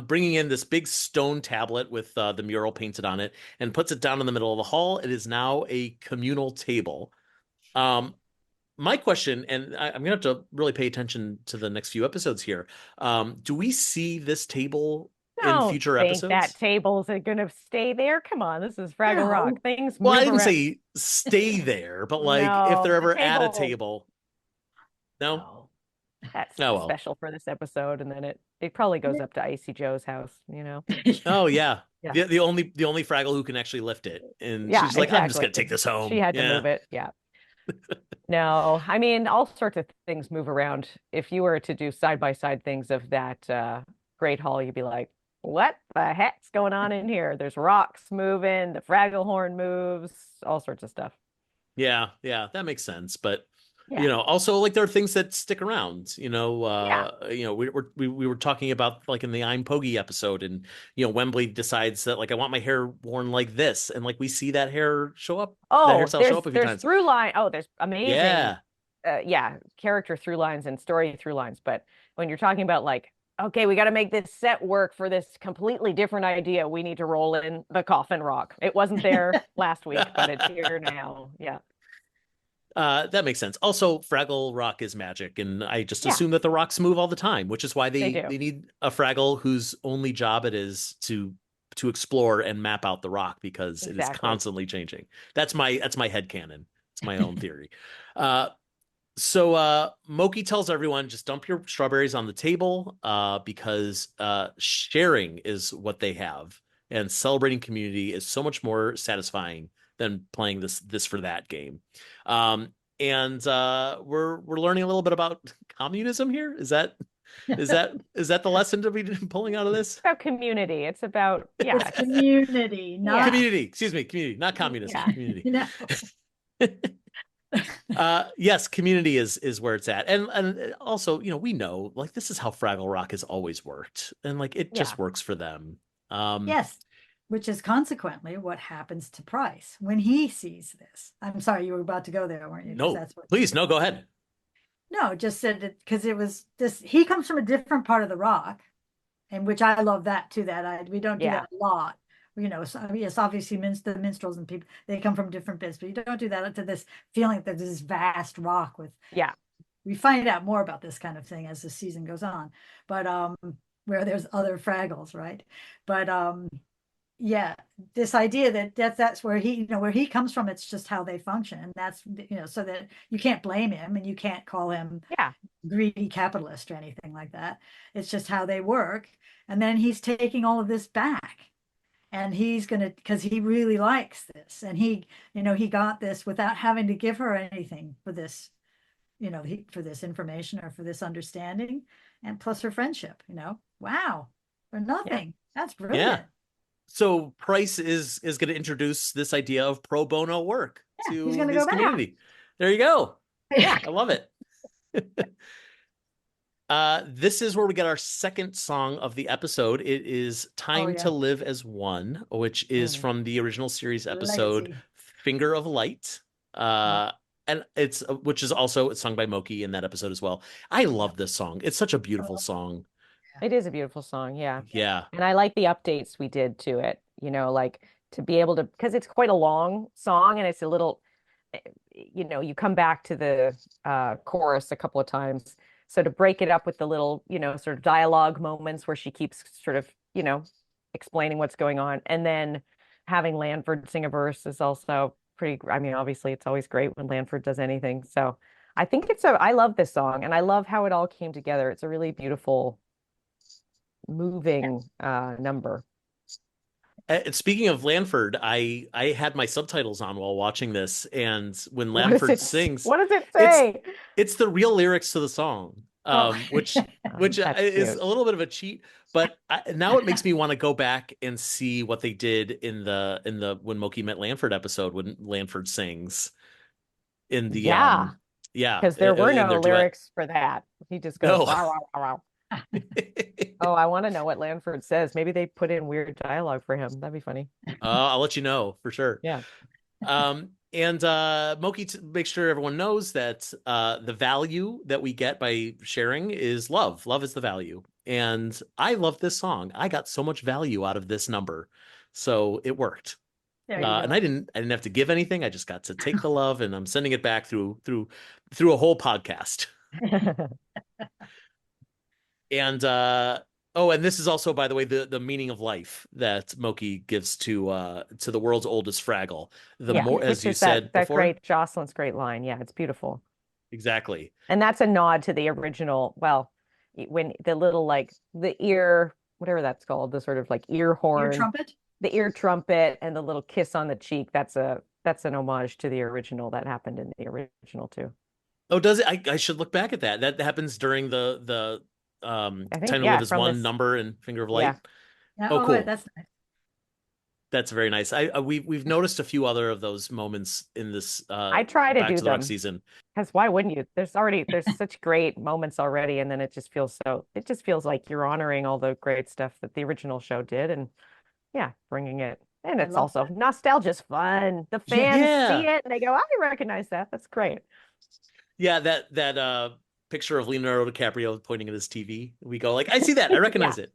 bringing in this big stone tablet with the mural painted on it and puts it down in the middle of the hall. It is now a communal table. My question, and I'm gonna have to really pay attention to the next few episodes here. Do we see this table in Don't future think that episodes? tables are gonna stay there. Come on, this is Fraggle No. Rock. Things Well, I move didn't around. say stay there, but like if No, they're the ever at a table. table. No? No, that's Oh well. special for this episode, and then it probably goes up to Icy Joe's house. You know. Oh yeah. Yeah. The only Fraggle who can actually lift it. And Yeah, she's like, I'm just exactly. gonna take this home. She had to Yeah. move it. Yeah. No, I mean, all sorts of things move around. If you were to do side by side things of that Great Hall, you'd be like, what the heck's going on in here? There's rocks moving, the Fraggle horn moves, all sorts of stuff. Yeah, that makes sense. But Yeah. also like there are things that stick around. Yeah. We were talking about like in the I'm Poggy episode, and Wembley decides that like I want my hair worn like this, and like we see that hair show up. That Oh, hairstyle show up a few there's times. through line. Oh, there's amazing. Yeah. Character through lines and story through lines. But when you're talking about like, okay, we got to make this set work for this completely different idea, we need to roll in the Coffin Rock. It wasn't there last week, but it's here now. Yeah. That makes sense. Also, Fraggle Rock is magic, and I just Yeah. assume that the rocks move all the time, which is why They they do. need a Fraggle whose only job it is to explore and map out the rock because it is Exactly. constantly changing. That's my headcanon. It's my own theory. So Moki tells everyone just dump your strawberries on the table because sharing is what they have, and celebrating community is so much more satisfying than playing this for that game. And we're learning a little bit about communism here. Is that the lesson to be pulling out of this? It's about community. It's about It's community, not community. Excuse me, community, not communism. Yeah. Community. No. Yes, community is where it's at, and also we know like this is how Fraggle Rock has always worked, and like it just works for them. Yes, which is consequently what happens to Price when he sees this. I'm sorry, you were about to go there, weren't you? 'Cause No, that's what please, no, go ahead. No, just said it because it was this. He comes from a different part of the rock, and which I love that too. We don't do that a lot. So, yes, obviously the minstrels and people, they come from different bits, but you don't do that to this feeling that there's this vast rock with. Yeah. We find out more about this kind of thing as the season goes on, but where there's other Fraggles, right? But yeah, this idea that's where he comes from. It's just how they function, and that's so that you can't blame him and you can't call him greedy capitalist or anything like that. It's just how they work, and then he's taking all of this back. And he's gonna, because he really likes this, and he got this without having to give her anything for this, for this information or for this understanding. and plus her friendship, wow, for nothing. That's Yeah. brilliant. So Price is going to introduce this idea of pro bono work Yeah, he's to gonna his go back. community. There you go. Yeah. I love it. This is where we get our second song of the episode. It is Time to Live as One, which is from the original series episode Legacy. Finger of Light. And it's which is also sung by Moki in that episode as well. I love this song. It's such a beautiful song. It is a beautiful song, yeah. Yeah. And I like the updates we did to it, like to be able to, because it's quite a long song and it's a little, you come back to the chorus a couple of times. So to break it up with the little, sort of dialogue moments where she keeps sort of, explaining what's going on. And then having Lanford sing a verse is also pretty, I mean, obviously it's always great when Lanford does anything. So I think I love this song and I love how it all came together. It's a really beautiful, moving number. And speaking of Lanford, I had my subtitles on while watching this, and when Lanford sings, what does it say? It's the real lyrics to the song, which is cute. a little bit of a cheat, but now it makes me want to go back and see what they did in the When Moki Met Lanford episode when Lanford sings in the because there were no lyrics for that. He just goes, No. wow, wow, wow, wow. Oh, I want to know what Lanford says. Maybe they put in weird dialogue for him. That'd be funny. I'll let you know for sure. Yeah. And Moki makes sure everyone knows that the value that we get by sharing is love. Love is the value. And I love this song. I got so much value out of this number. So it worked. And I didn't have to give anything. I just got to take the love and I'm sending it back through a whole podcast. And and this is also, by the way, the meaning of life that Moki gives to the world's oldest Fraggle. More, as you said that before, great Jocelyn's great line. Yeah, it's beautiful. Exactly. And that's a nod to the original. Well, when the little the ear, whatever that's called, the sort of ear horn, the ear trumpet, and the little kiss on the cheek. That's an homage to the original that happened in the original too. Oh, does it? I should look back at that. That happens during the Time to Live as One number and Finger of Light. Yeah. Oh, cool. That's nice. That's very nice. We've noticed a few other of those moments in this I try to Back do to the them Rock season. Because why wouldn't you? There's such great moments already, and then it just feels like you're honoring all the great stuff that the original show did, and bringing it. And it's also nostalgia's fun. The fans see it and they go, I recognize that. That's great. Yeah, that picture of Leonardo DiCaprio pointing at his TV. We go I see that. I recognize it.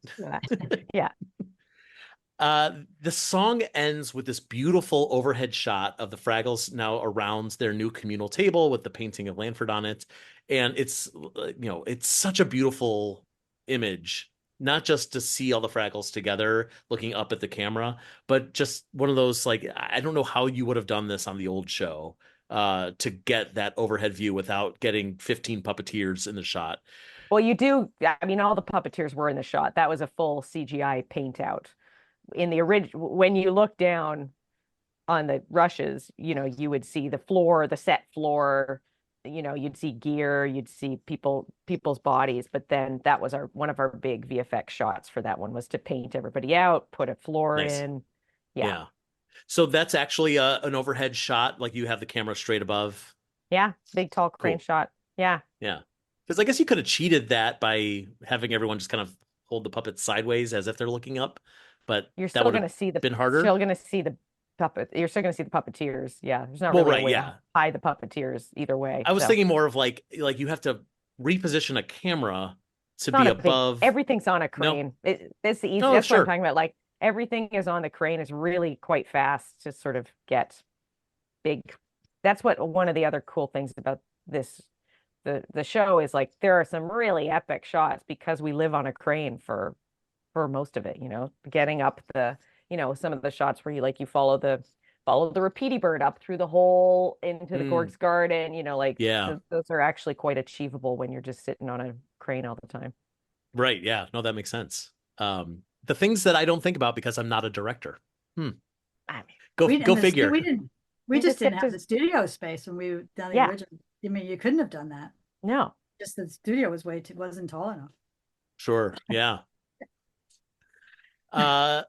Yeah. The song ends with this beautiful overhead shot of the Fraggles now around their new communal table with the painting of Lanford on it. And it's, it's such a beautiful image, not just to see all the Fraggles together looking up at the camera, but just one of those, I don't know how you would have done this on the old show to get that overhead view without getting 15 puppeteers in the shot. Well, you do. I mean, all the puppeteers were in the shot. That was a full CGI paint out. In the original, when you look down on the rushes, you would see the floor, the set floor, you'd see gear, you'd see people's bodies. But then that was one of our big VFX shots for that one, was to paint everybody out, put a floor in. Yeah. So that's actually an overhead shot, you have the camera straight above. Yeah, big tall crane shot. Yeah. Yeah. Because I guess you could have cheated that by having everyone just kind of hold the puppets sideways as if they're looking up. But you're still going to see been harder. You're still going to see the puppeteers. Yeah, there's not really a way to hide the puppeteers either way. I was thinking more of you have to reposition a camera to be above. Everything's on a crane. No. It's the easy. That's what I'm talking about. Everything is on the crane. Is really quite fast to sort of get big. That's what one of the other cool things about this. The show is there are some really epic shots because we live on a crane for most of it, getting up the, some of the shots where you follow the repeaty bird up through the hole into the Gorg's garden, those are actually quite achievable when you're just sitting on a crane all the time. Right. Yeah. No, that makes sense. The things that I don't think about because I'm not a director. I mean, go figure. We just didn't have the studio space when we done the original. I mean, you couldn't have done that. No. Just the studio wasn't tall enough. Sure. Yeah. Uh,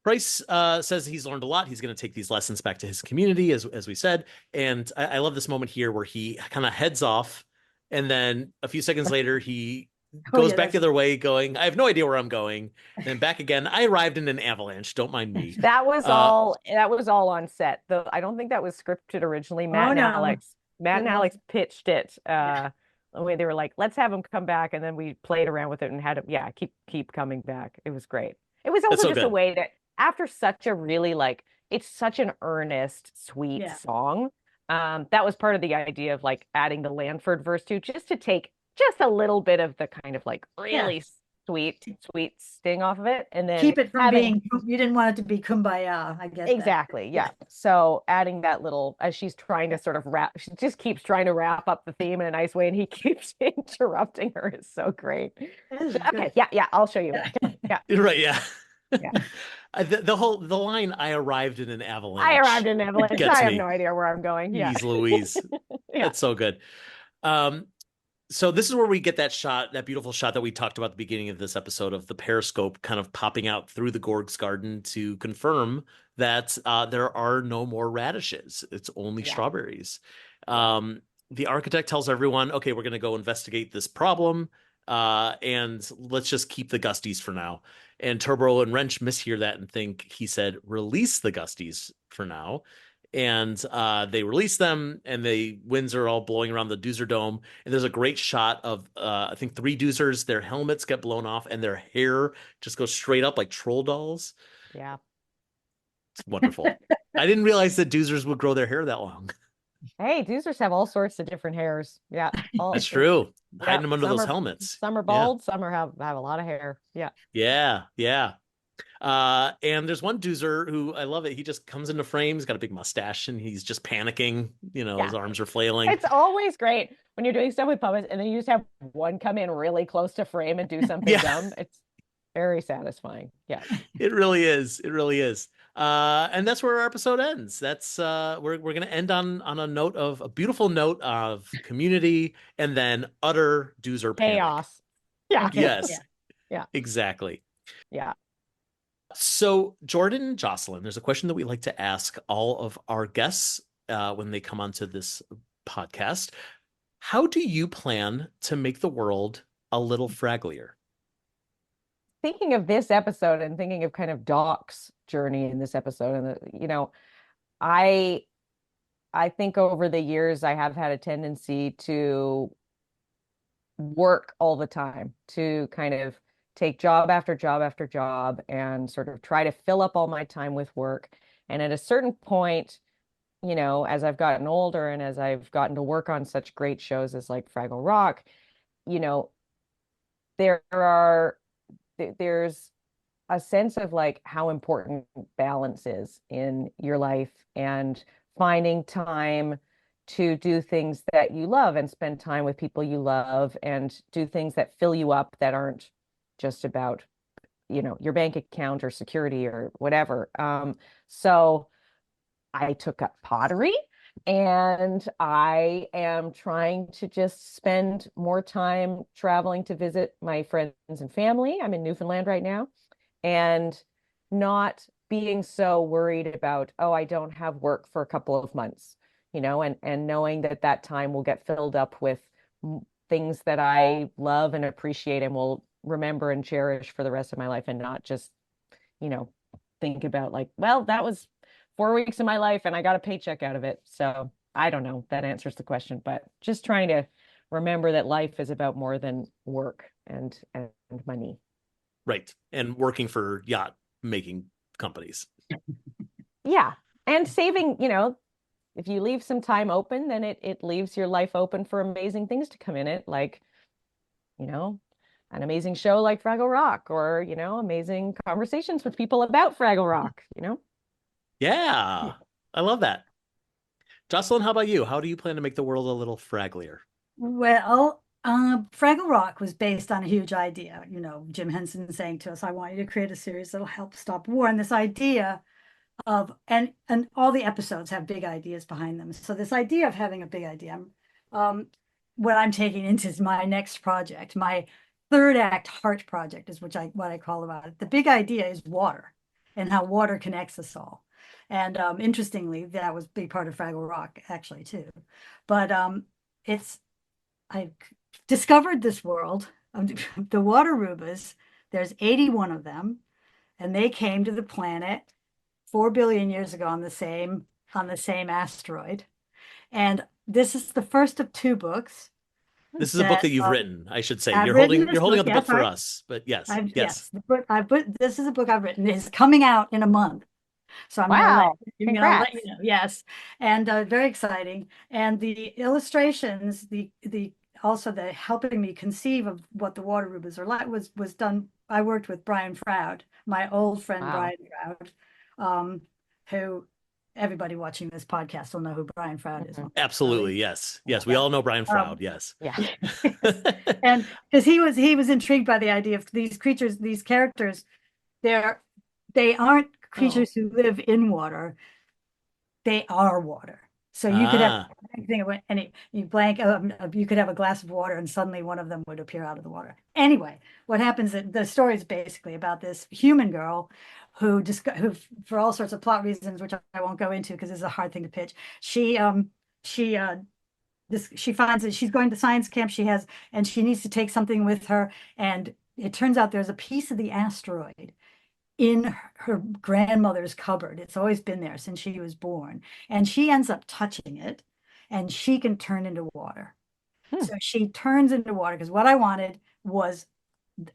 Price says he's learned a lot. He's going to take these lessons back to his community, as we said. And I love this moment here where he kind of heads off, and then a few seconds later he Oh goes yeah, back the that's other way, going, "I have no idea where I'm going." And then back again. I arrived in an avalanche. Don't mind me. Uh, That was all on set. Though I don't think that was scripted originally. oh no, Matt it and was Alex pitched it. yeah, The way they were like, let's have him come back, and then we played around with it and had him, yeah, keep coming back. It was great. It was that's also so just a good. way that after such a really like it's such an earnest, sweet yeah, song. That was part of the idea of like adding the Lanford verse too, just to take just a little bit of the kind of like yeah. really sweet sting off of it, and then Keep it from having being. You didn't want it to be kumbaya. I get that. exactly, Yeah, yeah. So adding that little as she's trying to sort of she just keeps trying to wrap up the theme in a nice way, and he keeps interrupting her. Is so great. it is Okay, good. yeah, I'll show you. Yeah. Yeah, Right. Yeah. yeah. The line "I arrived in an I arrived avalanche" in Avalanche. gets I have no me. idea where I'm going. Yeah. Jeez Louise. Yeah. That's so good. Um, so this is where we get that shot, that beautiful shot that we talked about at the beginning of this episode of the periscope kind of popping out through the Gorg's garden to confirm that there are no more radishes. It's only Yeah. strawberries. Yeah. The architect tells everyone, okay, we're going to go investigate this problem, and let's just keep the Gusties for now. And Turbo and Wrench mishear that and think he said, release the Gusties for now. And they release them, and the winds are all blowing around the Doozer Dome. And there's a great shot of, I think, 3 Doozers. Their helmets get blown off, and their hair just goes straight up like troll dolls. Yeah. It's wonderful. I didn't realize that Doozers would grow their hair that long. Hey, Doozers have all sorts of different hairs. Yeah. That's true. Yeah. Hiding them under those helmets. Some are Yeah. bald, some have a lot of hair. Yeah. Yeah. Yeah. And there's one Doozer who I love it. He just comes into frame. He's got a big mustache and he's just panicking. Yeah. His arms are flailing. It's always great when you're doing stuff with puppets and then you just have one come in really close to frame and do something Yeah. dumb. It's very satisfying. Yeah. It really is. It really is. And that's where our episode ends. That's we're gonna end on a beautiful note of community and then utter Doozer panic. Chaos. Yeah. Yes. Yeah. Yeah. Exactly. Yeah. So, Jordan and Jocelyn, there's a question that we like to ask all of our guests when they come onto this podcast. How do you plan to make the world a little fragglier? Thinking of this episode and thinking of kind of Doc's journey in this episode, and I I think over the years I have had a tendency to work all the time, to kind of take job after job after job and sort of try to fill up all my time with work. And at a certain point, as I've gotten older and as I've gotten to work on such great shows as like Fraggle Rock, you know, there are there's a sense of like how important balance is in your life and finding time to do things that you love and spend time with people you love and do things that fill you up that aren't just about, your bank account or security or whatever. So I took up pottery and I am trying to just spend more time traveling to visit my friends and family. I'm in Newfoundland right now and not being so worried about, oh, I don't have work for a couple of months, and knowing that time will get filled up with things that I love and appreciate and will remember and cherish for the rest of my life and not just, think about like, well, that was 4 weeks of my life and I got a paycheck out of it. So I don't know if that answers the question, but just trying to remember that life is about more than work and money. Right. And working for yacht making companies. Yeah. And saving, if you leave some time open, then it leaves your life open for amazing things to come in it, like, an amazing show like Fraggle Rock or, amazing conversations with people about Fraggle Rock, Yeah. I love that. Jocelyn, how about you? How do you plan to make the world a little fragglier? Well, Fraggle Rock was based on a huge idea. Jim Henson saying to us, "I want you to create a series that'll help stop war." And this idea of and all the episodes have big ideas behind them. So this idea of having a big idea, what I'm taking into is my next project. third act heart project is what I call about it. The big idea is water and how water connects us all. And interestingly, that was a big part of Fraggle Rock actually too. But I discovered this world of the water rubas. There's 81 of them, and they came to the planet 4 billion years ago on the same asteroid. And this is the first of 2 books. This is a book that you've written, I should say. I've You're written holding this up the book, book for us, but yes. This is a book I've written. It's coming out in a month. So I'm Wow. gonna let you know. Yes. And very exciting. And the illustrations, the also the helping me conceive of what the water rubas are like was done. I worked with Brian Froud, my old friend. Wow. Brian Froud, who everybody watching this podcast will know who Brian Froud is. Absolutely. Yes. We all know Brian Froud. Yes. Yeah. And because he was intrigued by the idea of these creatures, these characters, they aren't creatures who live in water. They are water. So you could have anything, and you could have a glass of water and suddenly one of them would appear out of the water. Anyway, what happens, the story is basically about this human girl who for all sorts of plot reasons, which I won't go into because it's a hard thing to pitch. She finds that she's going to science camp and she needs to take something with her. And it turns out there's a piece of the asteroid in her grandmother's cupboard. It's always been there since she was born. And she ends up touching it and she can turn into water. So she turns into water because what I wanted was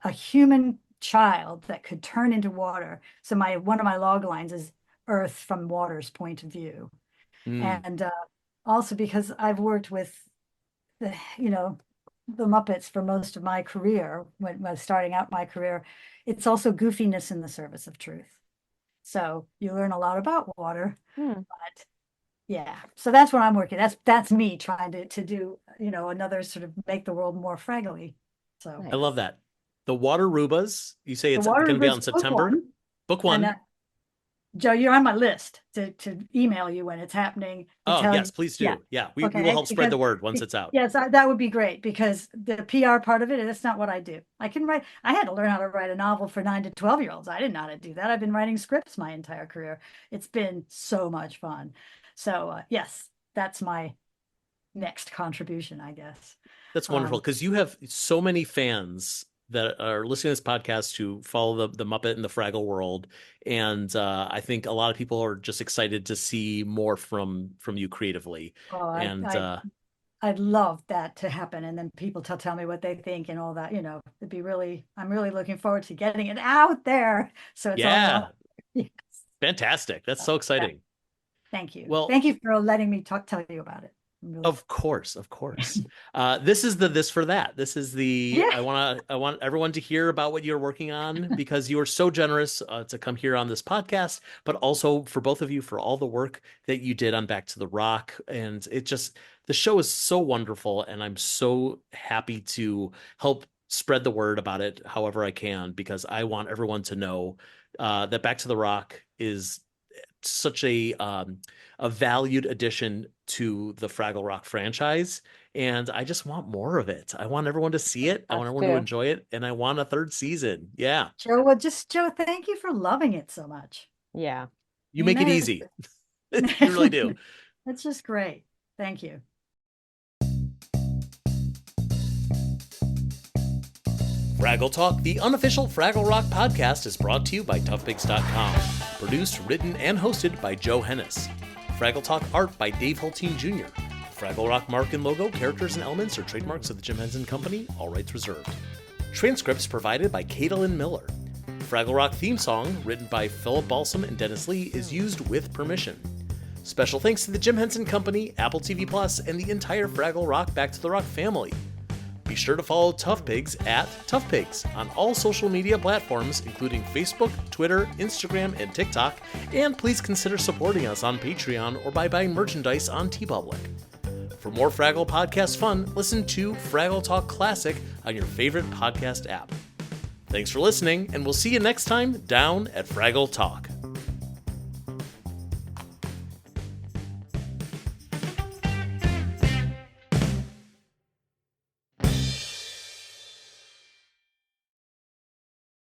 a human child that could turn into water. So one of my log lines is Earth from water's point of view. And also because I've worked with the Muppets for most of my career, when I was starting out my career, it's also goofiness in the service of truth. So you learn a lot about water, but yeah, so that's what I'm working. That's me trying to do, another sort of make the world more fraggly. So I love that. The Water Rubas, you say it's going to be out in September? Book 1. And, Joe, you're on my list to email you when it's happening. Oh, yes, please do. Yeah, we will help spread the word once it's out. Yes, that would be great because the PR part of it, that's not what I do. I had to learn how to write a novel for 9 to 12-year-olds. I didn't know how to do that. I've been writing scripts my entire career. It's been so much fun. So yes, that's my next contribution, I guess. That's wonderful because you have so many fans that are listening to this podcast who follow the Muppet and the Fraggle world. And I think a lot of people are just excited to see more from you creatively. I'd love that to happen. And then people tell me what they think and all that, I'm really looking forward to getting it out there. So it's all yes. Fantastic. That's so exciting. Yeah. Thank you. Well, thank you for letting me tell you about it. Really... Of course. This is this for that. This is I want everyone to hear about what you're working on because you are so generous to come here on this podcast, but also for both of you for all the work that you did on Back to the Rock. And the show is so wonderful. And I'm so happy to help spread the word about it however I can, because I want everyone to know that Back to the Rock is such a valued addition to the Fraggle Rock franchise, and I just want more of it. I want everyone to see it. I want everyone to enjoy it, and I want a 3rd season. Yeah, Joe. Joe, thank you for loving it so much. Yeah, you make it easy. You really do. That's just great. Thank you. Fraggle Talk, the unofficial Fraggle Rock podcast, is brought to you by toughpigs.com. Produced, written, and hosted by Joe Hennis. Fraggle Talk art by Dave Hulteen Jr. Fraggle Rock mark and logo, characters, and elements are trademarks of the Jim Henson Company, all rights reserved. Transcripts provided by Caitlin Miller. Fraggle Rock theme song, written by Philip Balsam and Dennis Lee, is used with permission. Special thanks to the Jim Henson Company, Apple TV Plus, and the entire Fraggle Rock Back to the Rock family. Be sure to follow Tough Pigs at Tough Pigs on all social media platforms, including Facebook, Twitter, Instagram, and TikTok, and please consider supporting us on Patreon or by buying merchandise on TeePublic. For more Fraggle podcast fun, listen to Fraggle Talk Classic on your favorite podcast app. Thanks for listening, and we'll see you next time down at Fraggle Talk.